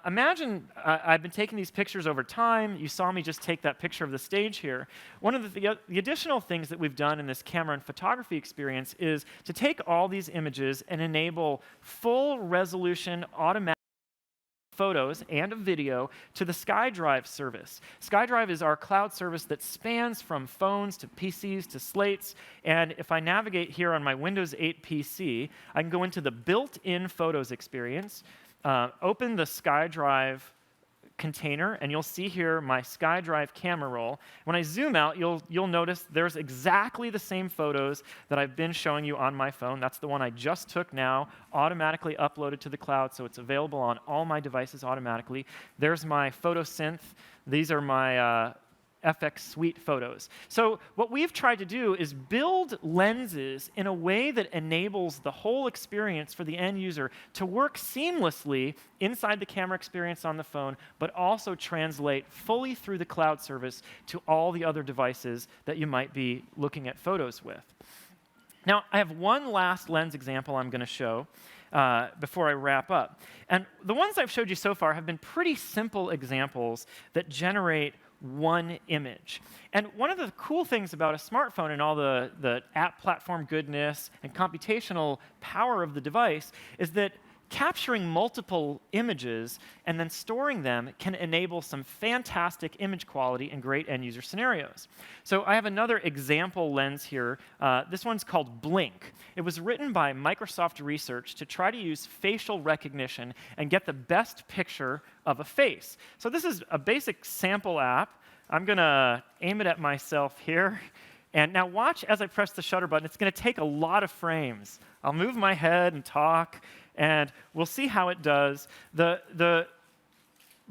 imagine I've been taking these pictures over time. You saw me just take that picture of the stage here. One of the additional things that we've done in this camera and photography experience is to take all these images and enable full resolution automatic photos and a video to the SkyDrive service. SkyDrive is our cloud service that spans from phones to PCs to slates, and if I navigate here on my Windows 8 PC, I can go into the built-in Photos experience, open the SkyDrive container, and you'll see here my SkyDrive camera roll. When I zoom out, you'll notice there's exactly the same photos that I've been showing you on my phone. That's the one I just took now, automatically uploaded to the cloud, so it's available on all my devices automatically. There's my PhotoSynth. These are my FX Suite photos. So what we've tried to do is build lenses in a way that enables the whole experience for the end user to work seamlessly inside the camera experience on the phone, but also translate fully through the cloud service to all the other devices that you might be looking at photos with. Now, I have one last lens example I'm going to show before I wrap up. And the ones I've showed you so far have been pretty simple examples that generate one image. And one of the cool things about a smartphone and all the app platform goodness and computational power of the device is that capturing multiple images and then storing them can enable some fantastic image quality and great end user scenarios. So I have another example lens here. This one's called Blink. It was written by Microsoft Research to try to use facial recognition and get the best picture of a face. So this is a basic sample app. I'm going to aim it at myself here. And now watch as I press the shutter button. It's going to take a lot of frames. I'll move my head and talk, and we'll see how it does. The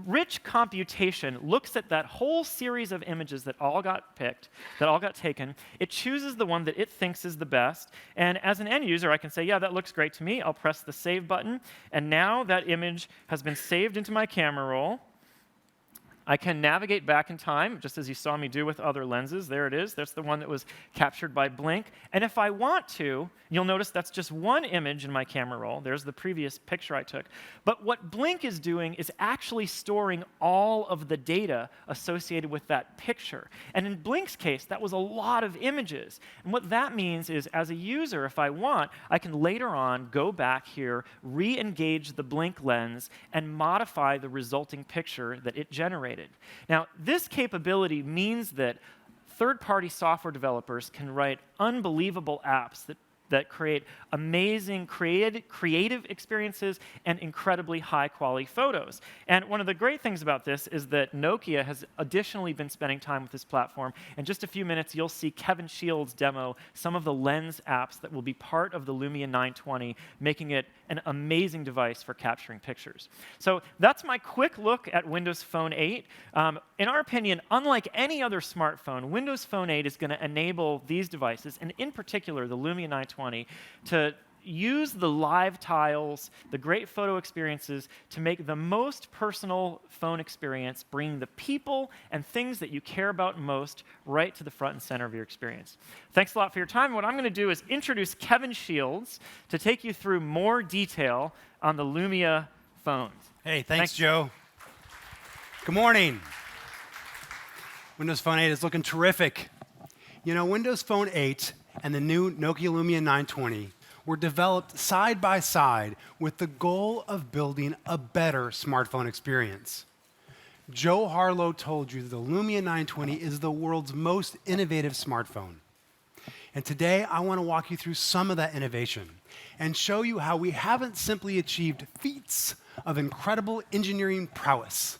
rich computation looks at that whole series of images that all got picked, that all got taken. It chooses the one that it thinks is the best. And as an end user, I can say, yeah, that looks great to me. I'll press the save button. And now that image has been saved into my camera roll. I can navigate back in time, just as you saw me do with other lenses. There it is. That's the one that was captured by Blink. And if I want to, you'll notice that's just one image in my camera roll. There's the previous picture I took. But what Blink is doing is actually storing all of the data associated with that picture. And in Blink's case, that was a lot of images. And what that means is, as a user, if I want, I can later on go back here, re-engage the Blink lens, and modify the resulting picture that it generated. Now, this capability means that third-party software developers can write unbelievable apps that create amazing creative experiences and incredibly high-quality photos. And one of the great things about this is that Nokia has additionally been spending time with this platform. In just a few minutes, you'll see Kevin Shields demo some of the lens apps that will be part of the Lumia 920, making it an amazing device for capturing pictures. So that's my quick look at Windows Phone 8. In our opinion, unlike any other smartphone, Windows Phone 8 is going to enable these devices, and in particular the Lumia 920, to use the live tiles, the great photo experiences, to make the most personal phone experience, bringing the people and things that you care about most right to the front and center of your experience. Thanks a lot for your time. What I'm going to do is introduce Kevin Shields to take you through more detail on the Lumia phones. Hey, thanks, Joe. Good morning. Windows Phone 8 is looking terrific. You know, Windows Phone 8 and the new Nokia Lumia 920 were developed side by side with the goal of building a better smartphone experience. Joe Harlow told you the Lumia 920 is the world's most innovative smartphone. And today, I want to walk you through some of that innovation and show you how we haven't simply achieved feats of incredible engineering prowess,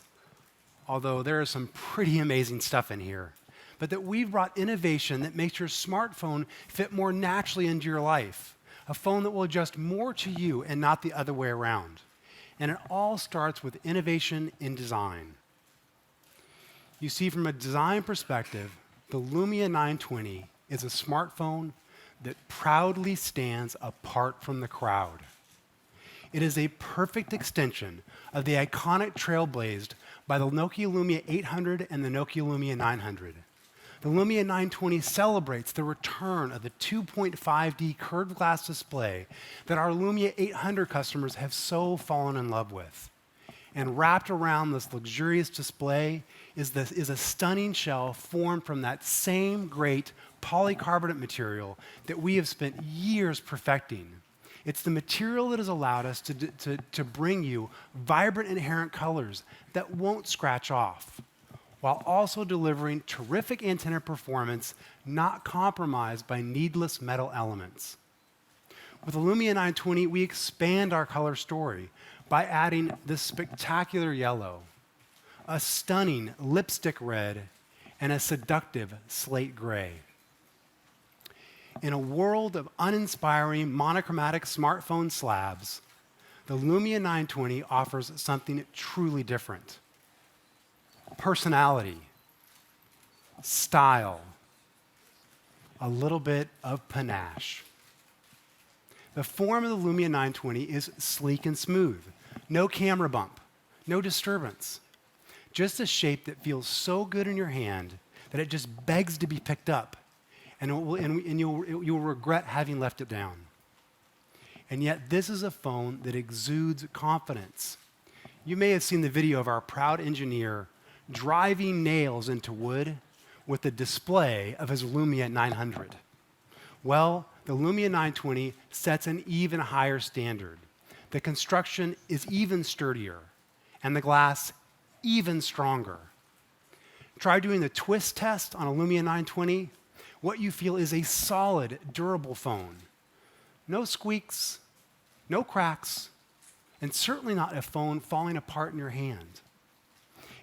although there is some pretty amazing stuff in here, but that we've brought innovation that makes your smartphone fit more naturally into your life, a phone that will adjust more to you and not the other way around. And it all starts with innovation in design. You see, from a design perspective, the Lumia 920 is a smartphone that proudly stands apart from the crowd. It is a perfect extension of the iconic trail blazed by the Nokia Lumia 800 and the Nokia Lumia 900. The Lumia 920 celebrates the return of the 2.5D curved glass display that our Lumia 800 customers have so fallen in love with. And wrapped around this luxurious display is a stunning shell formed from that same great polycarbonate material that we have spent years perfecting. It's the material that has allowed us to bring you vibrant inherent colors that won't scratch off, while also delivering terrific antenna performance not compromised by needless metal elements. With the Lumia 920, we expand our color story by adding this spectacular yellow, a stunning lipstick red, and a seductive slate gray. In a world of uninspiring monochromatic smartphone slabs, the Lumia 920 offers something truly different. Personality, style, a little bit of panache. The form of the Lumia 920 is sleek and smooth. No camera bump, no disturbance. Just a shape that feels so good in your hand that it just begs to be picked up, and you'll regret having left it down. And yet, this is a phone that exudes confidence. You may have seen the video of our proud engineer driving nails into wood with the display of his Lumia 900. Well, the Lumia 920 sets an even higher standard. The construction is even sturdier, and the glass even stronger. Try doing the twist test on a Lumia 920. What you feel is a solid, durable phone. No squeaks, no cracks, and certainly not a phone falling apart in your hand.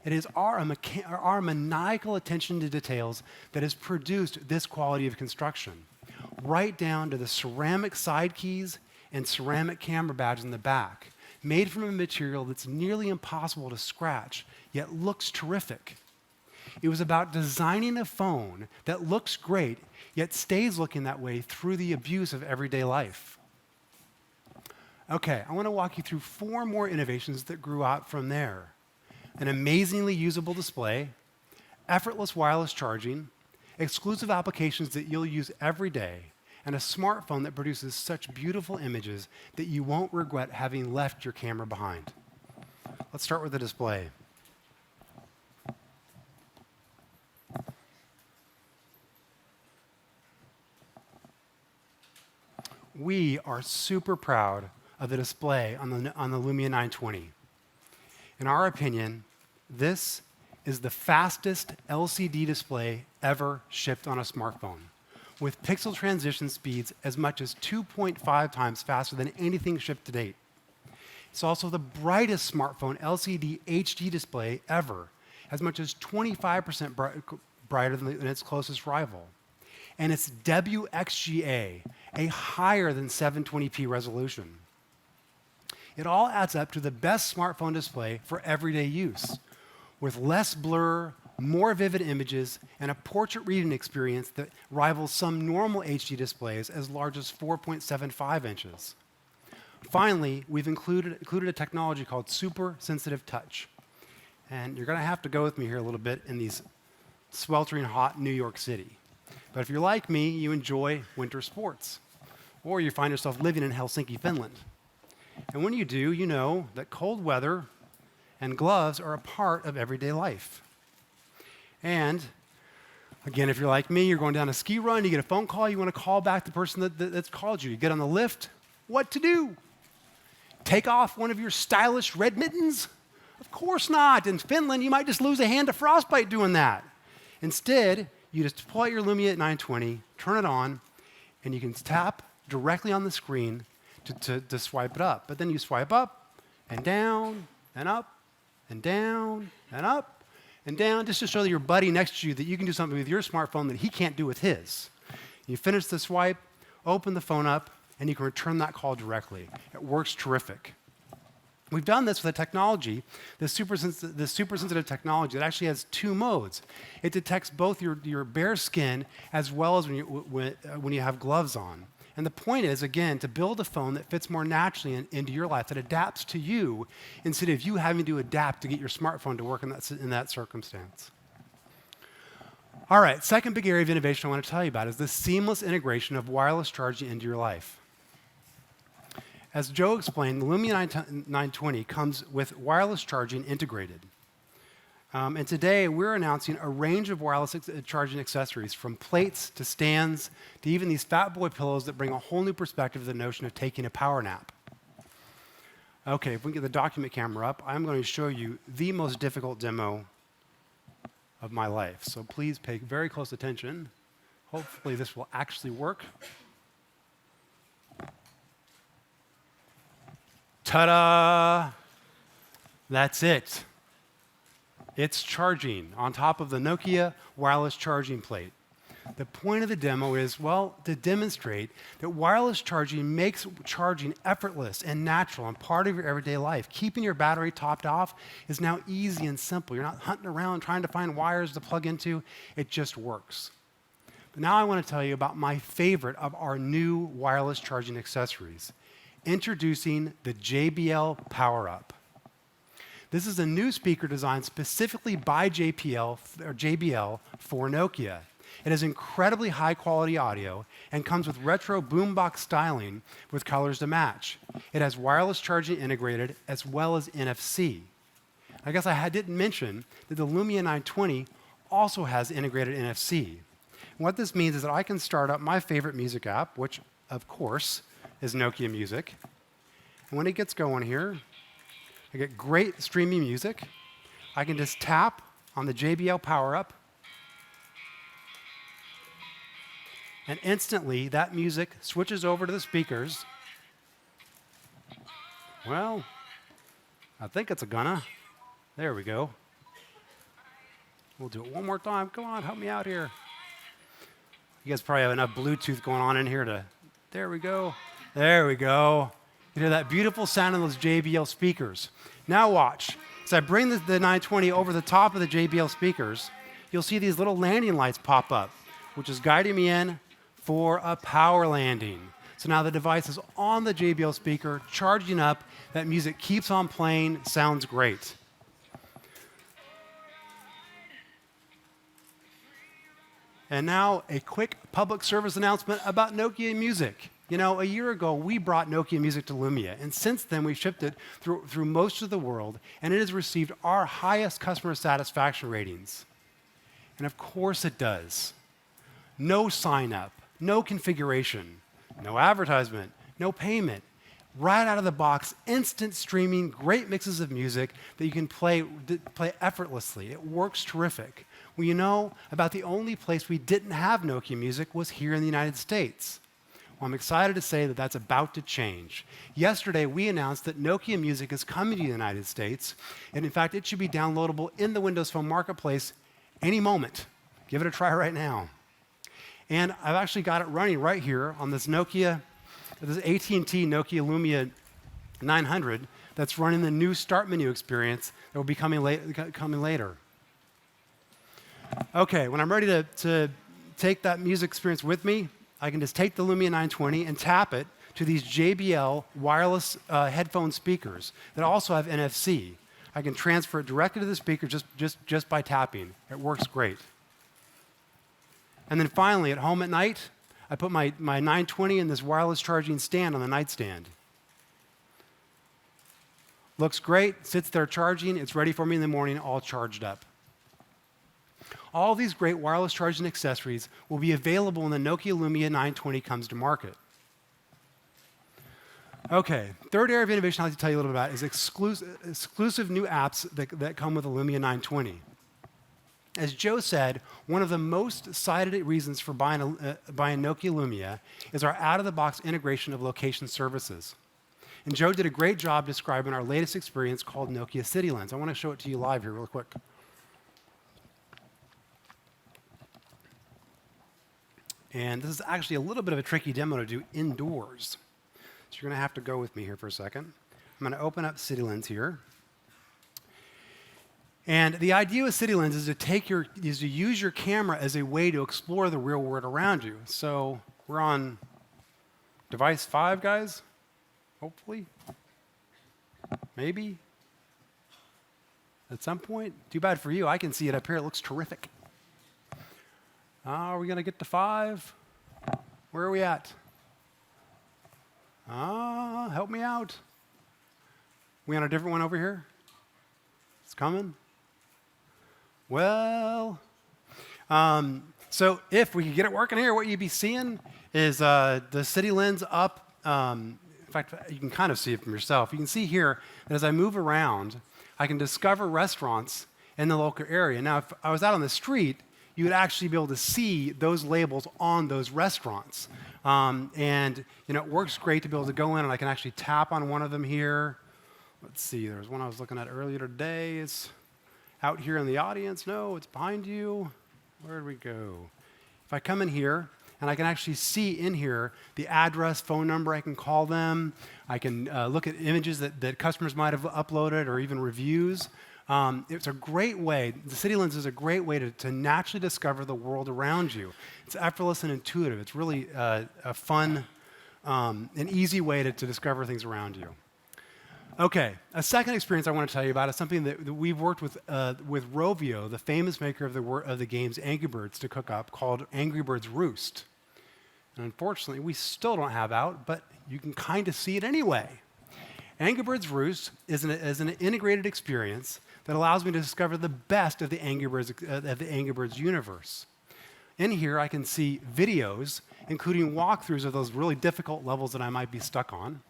It is our maniacal attention to details that has produced this quality of construction, right down to the ceramic side keys and ceramic camera badge in the back, made from a material that's nearly impossible to scratch, yet looks terrific. It was about designing a phone that looks great, yet stays looking that way through the abuse of everyday life. Okay, I want to walk you through 4 more innovations that grew out from there. An amazingly usable display, effortless wireless charging, exclusive applications that you'll use every day, and a smartphone that produces such beautiful images that you won't regret having left your camera behind. Let's start with the display. We are super proud of the display on the Lumia 920. In our opinion, this is the fastest LCD display ever shipped on a smartphone, with pixel transition speeds as much as 2.5 times faster than anything shipped to date. It's also the brightest smartphone LCD HD display ever, as much as 25% brighter than its closest rival. And it's WXGA, a higher than 720p resolution. It all adds up to the best smartphone display for everyday use, with less blur, more vivid images, and a portrait reading experience that rivals some normal HD displays as large as 4.75 inches. Finally, we've included a technology called super sensitive touch. And you're going to have to go with me here a little bit in these sweltering hot New York City. But if you're like me, you enjoy winter sports, or you find yourself living in Helsinki, Finland. And when you do, you know that cold weather and gloves are a part of everyday life. And again, if you're like me, you're going down a ski run, you get a phone call, you want to call back the person that's called you. You get on the lift, what to do? Take off one of your stylish red mittens? Of course not. In Finland, you might just lose a hand to frostbite doing that. Instead, you just pull out your Lumia 920, turn it on, and you can tap directly on the screen to swipe it up. But then you swipe up and down and up and down and up and down, just to show your buddy next to you that you can do something with your smartphone that he can't do with his. You finish the swipe, open the phone up, and you can return that call directly. It works terrific. We've done this with a technology, this super sensitive technology that actually has 2 modes. It detects both your bare skin as well as when you have gloves on. And the point is, again, to build a phone that fits more naturally into your life, that adapts to you, instead of you having to adapt to get your smartphone to work in that circumstance. All right, second big area of innovation I want to tell you about is the seamless integration of wireless charging into your life. As Joe explained, the Lumia 920 comes with wireless charging integrated. And today, we're announcing a range of wireless charging accessories, from plates to stands to even these fat boy pillows that bring a whole new perspective to the notion of taking a power nap. Okay, if we can get the document camera up, I'm going to show you the most difficult demo of my life. So please pay very close attention. Hopefully this will actually work. Ta-da! That's it. It's charging on top of the Nokia wireless charging plate. The point of the demo is, well, to demonstrate that wireless charging makes charging effortless and natural and part of your everyday life. Keeping your battery topped off is now easy and simple. You're not hunting around trying to find wires to plug into. It just works. But now I want to tell you about my favorite of our new wireless charging accessories. Introducing the JBL Power-Up. This is a new speaker designed specifically by JBL for Nokia. It has incredibly high-quality audio and comes with retro boombox styling with colors to match. It has wireless charging integrated as well as NFC. I guess I didn't mention that the Lumia 920 also has integrated NFC. And what this means is that I can start up my favorite music app, which, of course, is Nokia Music. And when it gets going here, I get great streaming music. I can just tap on the JBL Power-Up, and instantly that music switches over to the speakers. Well, I think it's gonna. There we go. We'll do it one more time. Come on, help me out here. You guys probably have enough Bluetooth going on in here to, there we go. There we go. You hear that beautiful sound of those JBL speakers. Now watch. As I bring the 920 over the top of the JBL speakers, you'll see these little landing lights pop up, which is guiding me in for a power landing. So now the device is on the JBL speaker, charging up. That music keeps on playing, sounds great. And now a quick public service announcement about Nokia Music. You know, a year ago, we brought Nokia Music to Lumia, and since then, we've shipped it through most of the world, and it has received our highest customer satisfaction ratings. And of course it does. No sign-up, no configuration, no advertisement, no payment. Right out of the box, instant streaming, great mixes of music that you can play effortlessly. It works terrific. Well, you know, about the only place we didn't have Nokia Music was here in the United States. Well, I'm excited to say that that's about to change. Yesterday, we announced that Nokia Music is coming to the United States, and in fact, it should be downloadable in the Windows Phone Marketplace any moment. Give it a try right now. And I've actually got it running right here on this AT&T Nokia Lumia 900 that's running the new Start menu experience that will be coming later. Okay, when I'm ready to take that music experience with me, I can just take the Lumia 920 and tap it to these JBL wireless headphone speakers that also have NFC. I can transfer it directly to the speaker just by tapping. It works great. And then finally, at home at night, I put my 920 in this wireless charging stand on the nightstand. Looks great, sits there charging, it's ready for me in the morning, all charged up. All these great wireless charging accessories will be available when the Nokia Lumia 920 comes to market. Okay, third area of innovation I'd like to tell you a little bit about is exclusive new apps that come with the Lumia 920. As Joe said, one of the most cited reasons for buying Nokia Lumia is our out-of-the-box integration of location services. And Joe did a great job describing our latest experience called Nokia City Lens. I want to show it to you live here real quick. And this is actually a little bit of a tricky demo to do indoors. So you're going to have to go with me here for a second. I'm going to open up City Lens here. And the idea with City Lens is to use your camera as a way to explore the real world around you. So we're on device 5, guys. Hopefully. Maybe. At some point. Too bad for you. I can see it up here. It looks terrific. Are we going to get to 5? Where are we at? Help me out. We on a different one over here? It's coming? Well, so if we could get it working here, what you'd be seeing is the City Lens up. In fact, you can kind of see it from yourself. You can see here that as I move around, I can discover restaurants in the local area. Now, if I was out on the street, you would actually be able to see those labels on those restaurants. And it works great to be able to go in, and I can actually tap on one of them here. Let's see, there was one I was looking at earlier today. out here in the audience? No, it's behind you. Where did we go? If I come in here, and I can actually see in here the address, phone number, I can call them. I can look at images that customers might have uploaded or even reviews. It's a great way, the City Lens is a great way to naturally discover the world around you. It's effortless and intuitive. It's really a fun and easy way to discover things around you. Okay, a second experience I want to tell you about is something that we've worked with Rovio, the famous maker of the games Angry Birds, to cook up, called Angry Birds Roost. And unfortunately, we still don't have out, but you can kind of see it anyway. Angry Birds Roost is an integrated experience that allows me to discover the best of the Angry Birds universe. In here, I can see videos, including walkthroughs of those really difficult levels that I might be stuck on.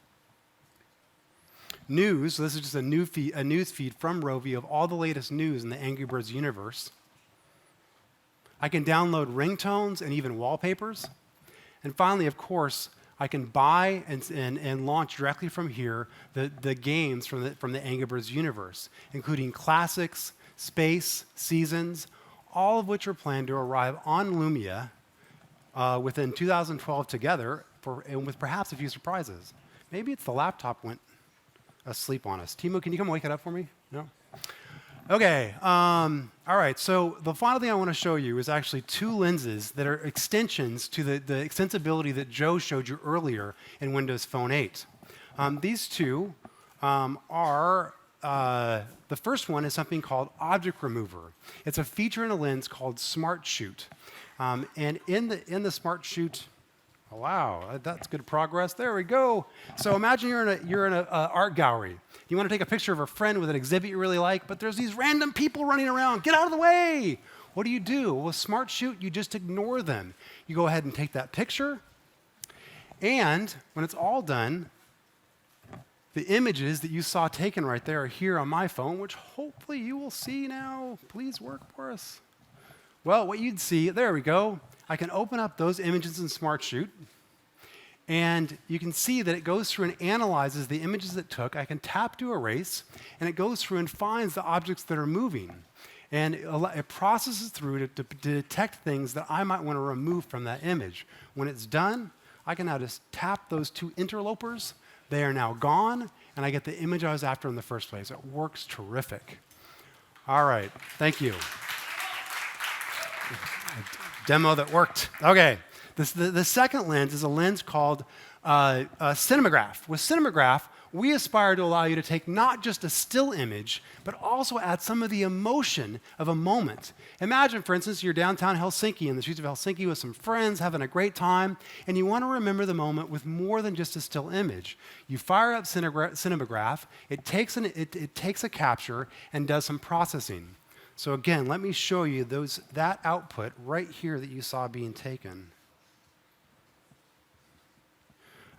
News, so this is just a news feed from Rovio of all the latest news in the Angry Birds universe. I can download ringtones and even wallpapers. And finally, of course, I can buy and launch directly from here the games from the Angry Birds universe, including classics, space, seasons, all of which are planned to arrive on Lumia within 2012 together, and with perhaps a few surprises. Maybe it's the laptop went asleep on us. Timo, can you come wake it up for me? No? Okay. All right. So the final thing I want to show you is actually two lenses that are extensions to the extensibility that Joe showed you earlier in Windows Phone 8. These two are the first one is something called Object Remover. It's a feature in a lens called Smart Shoot. And in the Smart Shoot, oh, wow, that's good progress. There we go. So imagine you're in a art gallery. You want to take a picture of a friend with an exhibit you really like, but there's these random people running around. Get out of the way. What do? Well, with Smart Shoot, you just ignore them. You go ahead and take that picture, and when it's all done, the images that you saw taken right there are here on my phone, which hopefully you will see now. Please work for us. Well, what you'd see, there we go. I can open up those images in Smart Shoot, and you can see that it goes through and analyzes the images it took. I can tap to erase, and it goes through and finds the objects that are moving. And it processes through to detect things that I might want to remove from that image. When it's done, I can now just tap those two interlopers. They are now gone, and I get the image I was after in the first place. It works terrific. All right, thank you. Demo that worked. Okay, the second lens is a lens called Cinematograph. With Cinematograph, we aspire to allow you to take not just a still image, but also add some of the emotion of a moment. Imagine, for instance, you're downtown Helsinki, in the streets of Helsinki with some friends, having a great time, and you want to remember the moment with more than just a still image. You fire up Cinematograph, it takes a capture and does some processing. So again, let me show you that output right here that you saw being taken.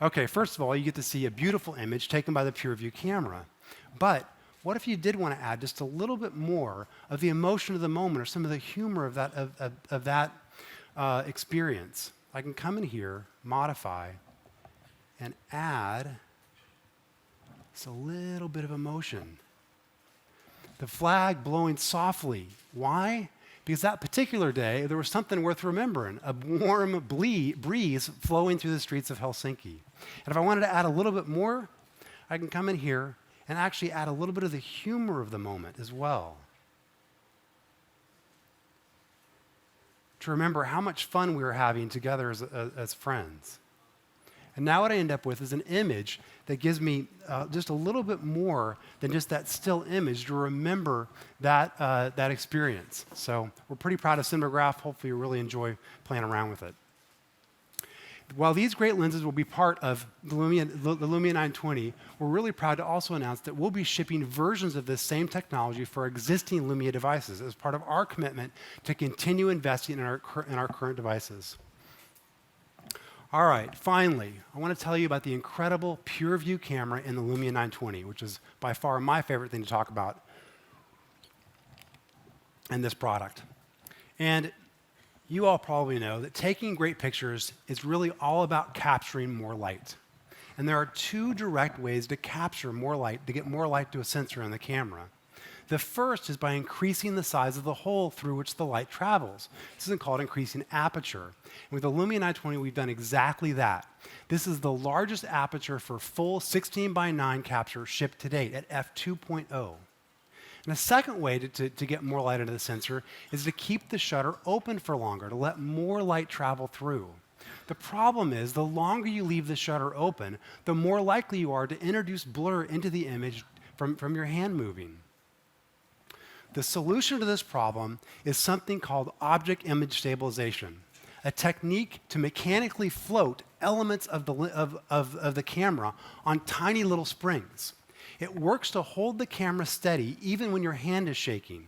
Okay, first of all, you get to see a beautiful image taken by the PureView camera. But what if you did want to add just a little bit more of the emotion of the moment or some of the humor of that experience? I can come in here, modify, and add just a little bit of emotion. The flag blowing softly. Why? Because that particular day, there was something worth remembering, a warm breeze flowing through the streets of Helsinki. And if I wanted to add a little bit more, I can come in here and actually add a little bit of the humor of the moment as well. To remember how much fun we were having together as friends. And now what I end up with is an image that gives me just a little bit more than just that still image to remember that experience. So we're pretty proud of Cinematograph. Hopefully you really enjoy playing around with it. While these great lenses will be part of the Lumia 920, we're really proud to also announce that we'll be shipping versions of this same technology for existing Lumia devices as part of our commitment to continue investing in our current devices. All right, finally, I want to tell you about the incredible PureView camera in the Lumia 920, which is by far my favorite thing to talk about in this product. And you all probably know that taking great pictures is really all about capturing more light. And there are two direct ways to capture more light, to get more light to a sensor in the camera. The first is by increasing the size of the hole through which the light travels. This is called increasing aperture. And with the Lumia 920, we've done exactly that. This is the largest aperture for full 16:9 capture shipped to date at f2.0. And a second way to get more light into the sensor is to keep the shutter open for longer, to let more light travel through. The problem is, the longer you leave the shutter open, the more likely you are to introduce blur into the image from your hand moving. The solution to this problem is something called object image stabilization, a technique to mechanically float elements of the camera on tiny little springs. It works to hold the camera steady even when your hand is shaking.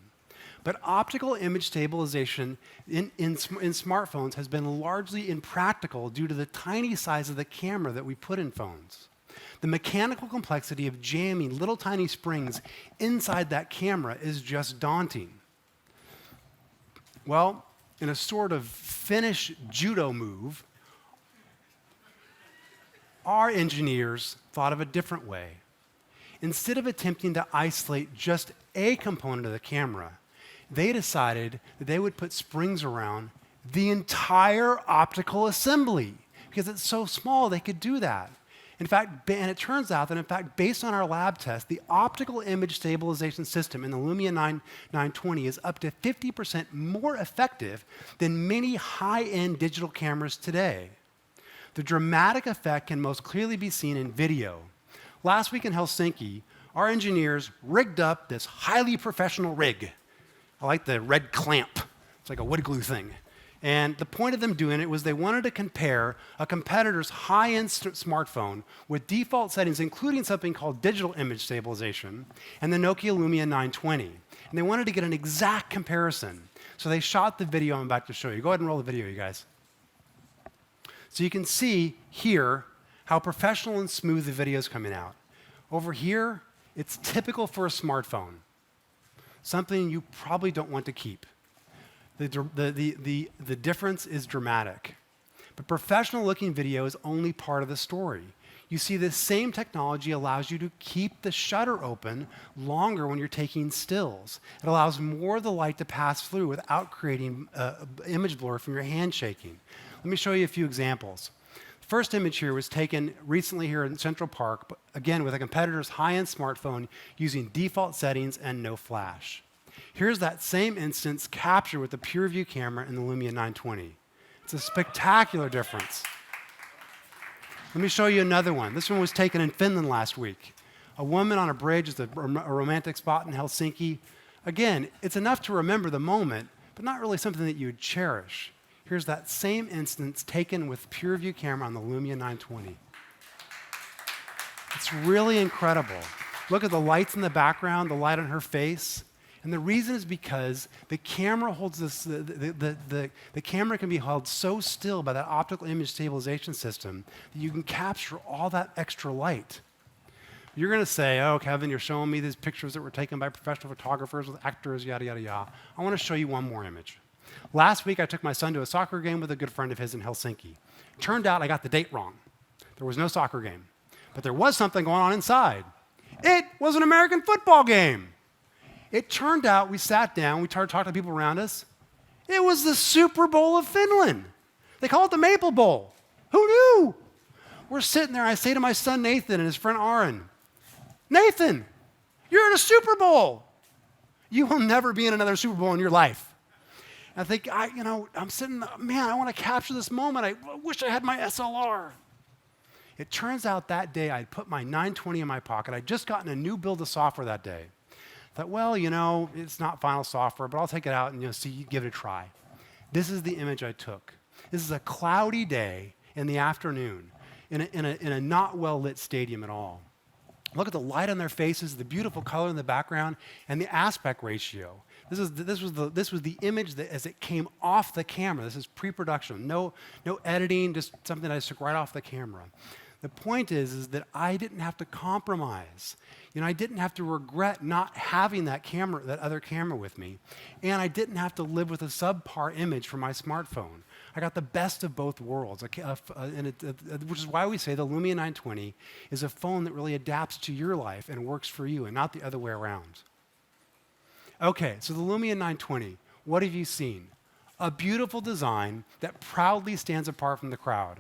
But optical image stabilization in smartphones has been largely impractical due to the tiny size of the camera that we put in phones. The mechanical complexity of jamming little tiny springs inside that camera is just daunting. Well, in a sort of Finnish judo move, our engineers thought of a different way. Instead of attempting to isolate just a component of the camera, they decided that they would put springs around the entire optical assembly. Because it's so small, they could do that. In fact, and it turns out that, in fact, based on our lab test, the optical image stabilization system in the Lumia 920 is up to 50% more effective than many high-end digital cameras today. The dramatic effect can most clearly be seen in video. Last week in Helsinki, our engineers rigged up this highly professional rig. I like the red clamp. It's like a wood glue thing. And the point of them doing it was they wanted to compare a competitor's high-end smartphone with default settings, including something called digital image stabilization, and the Nokia Lumia 920. And they wanted to get an exact comparison. So they shot the video I'm about to show you. Go ahead and roll the video, you guys. So you can see here how professional and smooth the video is coming out. Over here, it's typical for a smartphone, something you probably don't want to keep. The difference is dramatic. But professional-looking video is only part of the story. You see, this same technology allows you to keep the shutter open longer when you're taking stills. It allows more of the light to pass through without creating image blur from your hand shaking. Let me show you a few examples. The first image here was taken recently here in Central Park, but again with a competitor's high-end smartphone using default settings and no flash. Here's that same instance captured with the PureView camera in the Lumia 920. It's a spectacular difference. Let me show you another one. This one was taken in Finland last week. A woman on a bridge is a romantic spot in Helsinki. Again, it's enough to remember the moment, but not really something that you would cherish. Here's that same instance taken with PureView camera on the Lumia 920. It's really incredible. Look at the lights in the background, the light on her face. And the reason is because the camera holds this, the camera can be held so still by that optical image stabilization system that you can capture all that extra light. You're going to say, oh, Kevin, you're showing me these pictures that were taken by professional photographers with actors, yada, yada, yada. I want to show you one more image. Last week, I took my son to a soccer game with a good friend of his in Helsinki. Turned out I got the date wrong. There was no soccer game. But there was something going on inside. It was an American football game. It turned out we sat down, we started talking to people around us. It was the Super Bowl of Finland. They call it the Maple Bowl. Who knew? We're sitting there, I say to my son Nathan and his friend Aaron, Nathan, you're in a Super Bowl. You will never be in another Super Bowl in your life. And I think, I'm sitting, man, I want to capture this moment. I wish I had my SLR. It turns out that day I'd put my 920 in my pocket. I'd just gotten a new build of software that day. Thought, well, it's not final software, but I'll take it out and give it a try. This is the image I took. This is a cloudy day in the afternoon in a not well-lit stadium at all. Look at the light on their faces, the beautiful color in the background, and the aspect ratio. This was the image that as it came off the camera. This is pre-production. No editing, just something I took right off the camera. The point is that I didn't have to compromise. I didn't have to regret not having that other camera with me. And I didn't have to live with a subpar image from my smartphone. I got the best of both worlds, which is why we say the Lumia 920 is a phone that really adapts to your life and works for you and not the other way around. Okay, so the Lumia 920, what have you seen? A beautiful design that proudly stands apart from the crowd.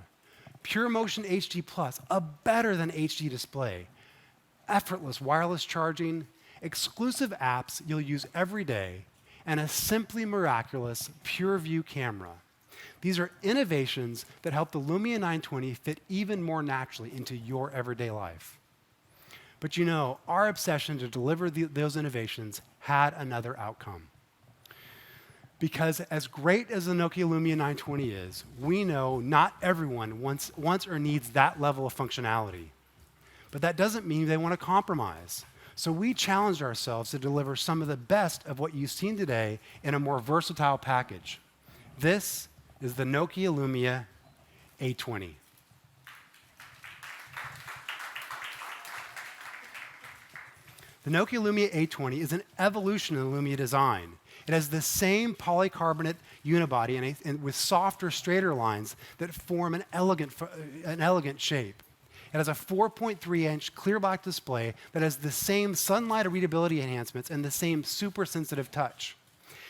Pure Motion HD Plus, a better than HD display. Effortless wireless charging, exclusive apps you'll use every day, and a simply miraculous PureView camera. These are innovations that help the Lumia 920 fit even more naturally into your everyday life. But you know, our obsession to deliver those innovations had another outcome. Because as great as the Nokia Lumia 920 is, we know not everyone wants or needs that level of functionality. But that doesn't mean they want to compromise. So we challenged ourselves to deliver some of the best of what you've seen today in a more versatile package. This is the Nokia Lumia 820. The Nokia Lumia 820 is an evolution in the Lumia design. It has the same polycarbonate unibody and with softer, straighter lines that form an elegant shape. It has a 4.3-inch clear black display that has the same sunlight readability enhancements and the same super sensitive touch.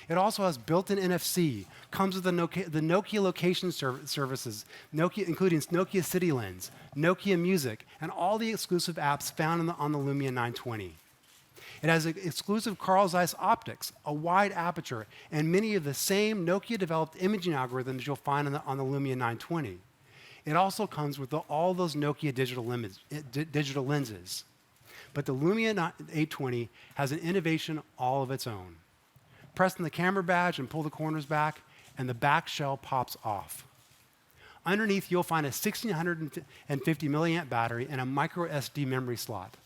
It also has built-in NFC, comes with the Nokia location services, including Nokia City Lens, Nokia Music, and all the exclusive apps found on the Lumia 920. It has exclusive Carl Zeiss optics, a wide aperture, and many of the same Nokia-developed imaging algorithms you'll find on the Lumia 920. It also comes with all those Nokia digital lenses. But the Lumia 820 has an innovation all of its own. Press on the camera badge and pull the corners back, and the back shell pops off. Underneath, you'll find a 1650 milliamp battery and a micro SD memory slot.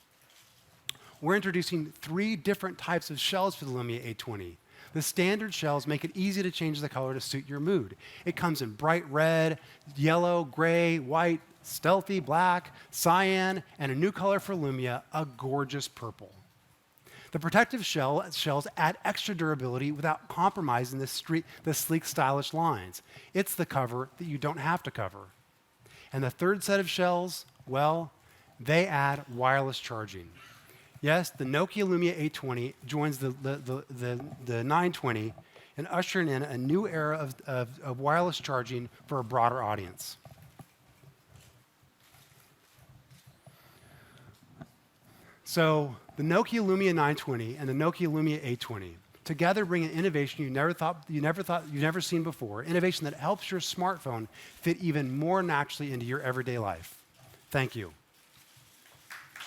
We're introducing 3 different types of shells for the Lumia 820. The standard shells make it easy to change the color to suit your mood. It comes in bright red, yellow, gray, white, stealthy black, cyan, and a new color for Lumia, a gorgeous purple. The protective shells add extra durability without compromising the sleek, stylish lines. It's the cover that you don't have to cover. And the third set of shells, well, they add wireless charging. Yes, the Nokia Lumia 820 joins the 920 and ushering in a new era of wireless charging for a broader audience. So the Nokia Lumia 920 and the Nokia Lumia 820 together bring an innovation you've never seen before, innovation that helps your smartphone fit even more naturally into your everyday life. Thank you.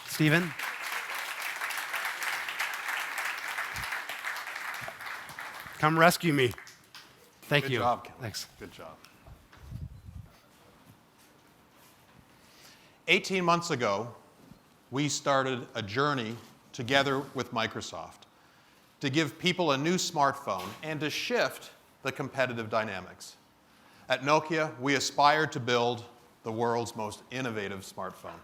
Stephen? Come rescue me. Thank you. Good job, Kelly. Thanks. Good job. 18 months ago, we started a journey together with Microsoft to give people a new smartphone and to shift the competitive dynamics. At Nokia, we aspired to build the world's most innovative smartphone.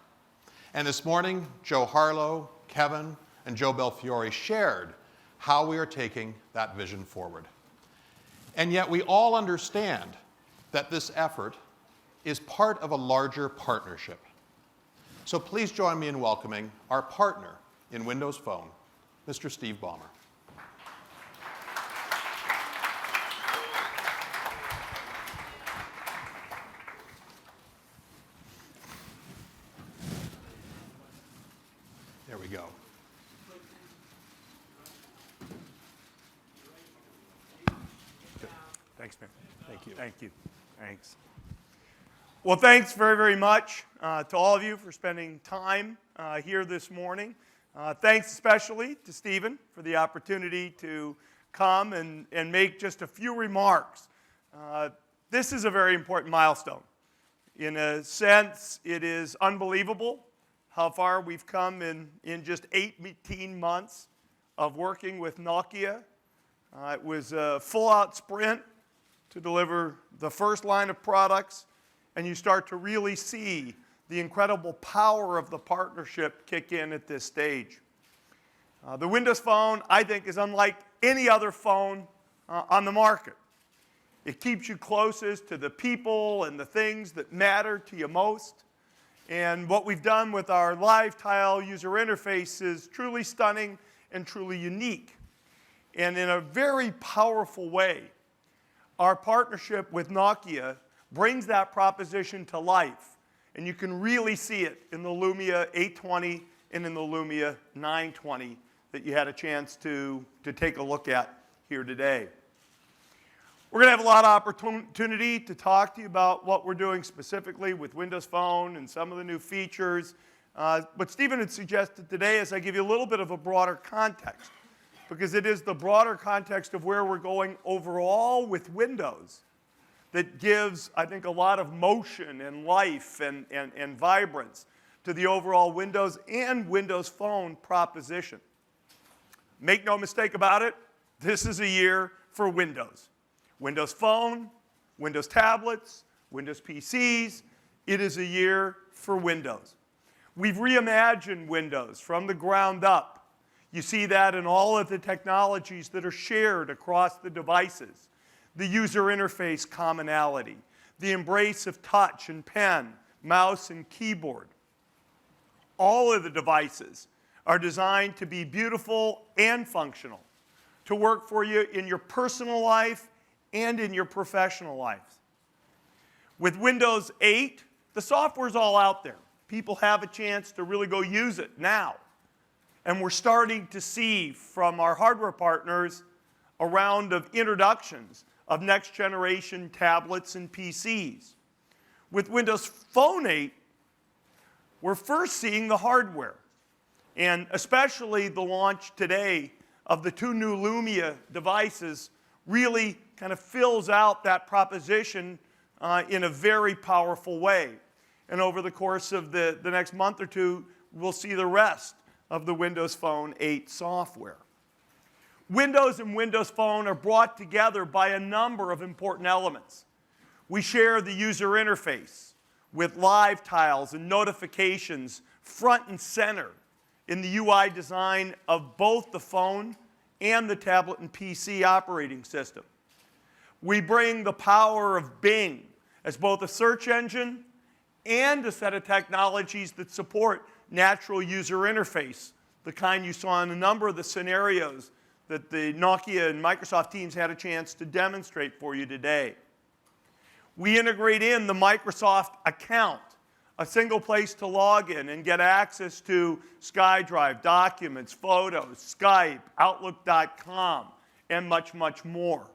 And this morning, Joe Harlow, Kevin, and Joe Belfiore shared how we are taking that vision forward. And yet we all understand that this effort is part of a larger partnership. So please join me in welcoming our partner in Windows Phone, Mr. Steve Ballmer. There we go. Thanks, man. Thank you. Thank you. Thanks. Well, thanks very, very much to all of you for spending time here this morning. Thanks especially to Stephen for the opportunity to come and make just a few remarks. This is a very important milestone. In a sense, it is unbelievable how far we've come in just 18 months of working with Nokia. It was a full-out sprint to deliver the first line of products, and you start to really see the incredible power of the partnership kick in at this stage. The Windows Phone, I think, is unlike any other phone on the market. It keeps you closest to the people and the things that matter to you most. And what we've done with our live tile user interface is truly stunning and truly unique. And in a very powerful way, our partnership with Nokia brings that proposition to life. And you can really see it in the Lumia 820 and in the Lumia 920 that you had a chance to take a look at here today. We're going to have a lot of opportunity to talk to you about what we're doing specifically with Windows Phone and some of the new features. But Stephen had suggested today is I give you a little bit of a broader context, because it is the broader context of where we're going overall with Windows that gives, I think, a lot of motion and life and vibrance to the overall Windows and Windows Phone proposition. Make no mistake about it, this is a year for Windows. Windows Phone, Windows tablets, Windows PCs, it is a year for Windows. We've reimagined Windows from the ground up. You see that in all of the technologies that are shared across the devices. The user interface commonality, the embrace of touch and pen, mouse and keyboard. All of the devices are designed to be beautiful and functional, to work for you in your personal life and in your professional life. With Windows 8, the software's all out there. People have a chance to really go use it now. And we're starting to see from our hardware partners a round of introductions of next generation tablets and PCs. With Windows Phone 8, we're first seeing the hardware, and especially the launch today of the 2 new Lumia devices really kind of fills out that proposition in a very powerful way. And over the course of the next month or two, we'll see the rest of the Windows Phone 8 software. Windows and Windows Phone are brought together by a number of important elements. We share the user interface with live tiles and notifications front and center in the UI design of both the phone and the tablet and PC operating system. We bring the power of Bing as both a search engine and a set of technologies that support natural user interface, the kind you saw in a number of the scenarios that the Nokia and Microsoft teams had a chance to demonstrate for you today. We integrate in the Microsoft account, a single place to log in and get access to SkyDrive, documents, photos, Skype, Outlook.com, and much, much more.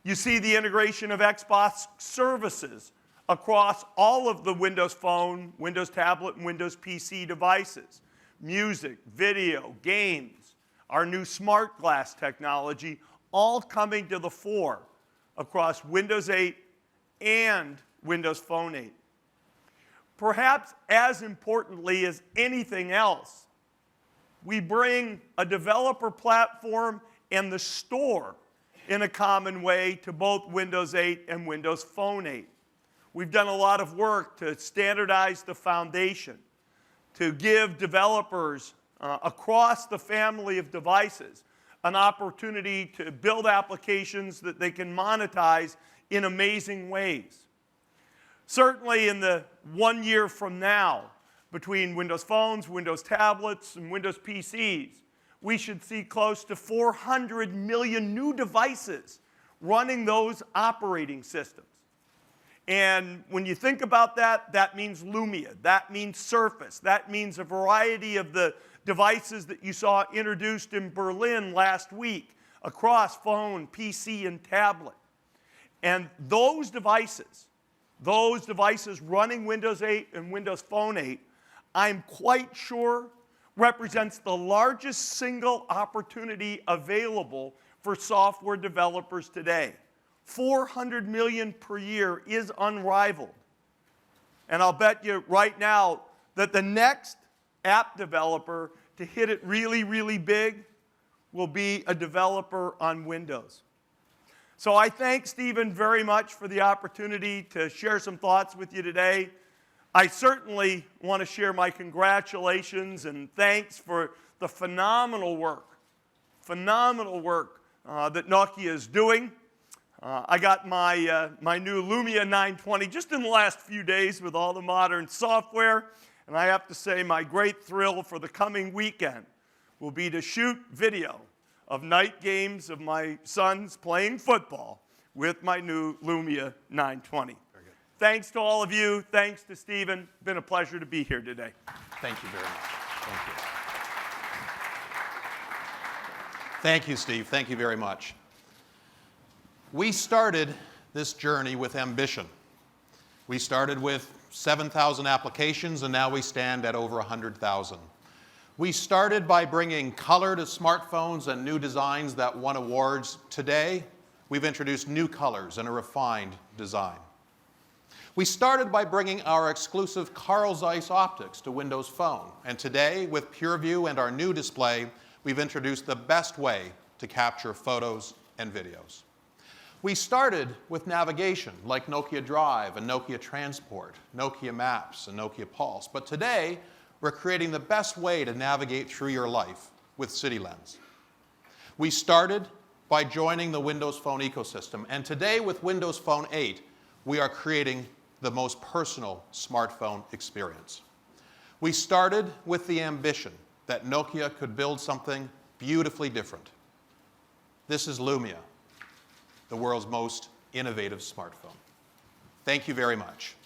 You see the integration of Xbox services across all of the Windows Phone, Windows Tablet, and Windows PC devices. Music, video, games, our new smart glass technology, all coming to the fore across Windows 8 and Windows Phone 8. Perhaps as importantly as anything else, we bring a developer platform and the store in a common way to both Windows 8 and Windows Phone 8. We've done a lot of work to standardize the foundation, to give developers across the family of devices an opportunity to build applications that they can monetize in amazing ways. Certainly in the 1 year from now, between Windows Phones, Windows tablets, and Windows PCs, we should see close to 400 million new devices running those operating systems. And when you think about that, that means Lumia, that means Surface, that means a variety of the devices that you saw introduced in Berlin last week across phone, PC, and tablet. And those devices running Windows 8 and Windows Phone 8, I'm quite sure represents the largest single opportunity available for software developers today. 400 million per year is unrivaled. And I'll bet you right now that the next app developer to hit it really, really big will be a developer on Windows. So I thank Stephen very much for the opportunity to share some thoughts with you today. I certainly want to share my congratulations and thanks for the phenomenal work that Nokia is doing. I got my new Lumia 920 just in the last few days with all the modern software. And I have to say my great thrill for the coming weekend will be to shoot video of night games of my sons playing football with my new Lumia 920. Thanks to all of you. Thanks to Stephen. Been a pleasure to be here today. Thank you very much. Thank you. Thank you, Steve. Thank you very much. We started this journey with ambition. We started with 7,000 applications, and now we stand at over 100,000. We started by bringing color to smartphones and new designs that won awards. Today, we've introduced new colors and a refined design. We started by bringing our exclusive Carl Zeiss optics to Windows Phone, and today, with PureView and our new display, we've introduced the best way to capture photos and videos. We started with navigation, like Nokia Drive and Nokia Transport, Nokia Maps and Nokia Pulse, but today, we're creating the best way to navigate through your life with CityLens. We started by joining the Windows Phone ecosystem, and today, with Windows Phone 8, we are creating the most personal smartphone experience. We started with the ambition that Nokia could build something beautifully different. This is Lumia, the world's most innovative smartphone. Thank you very much.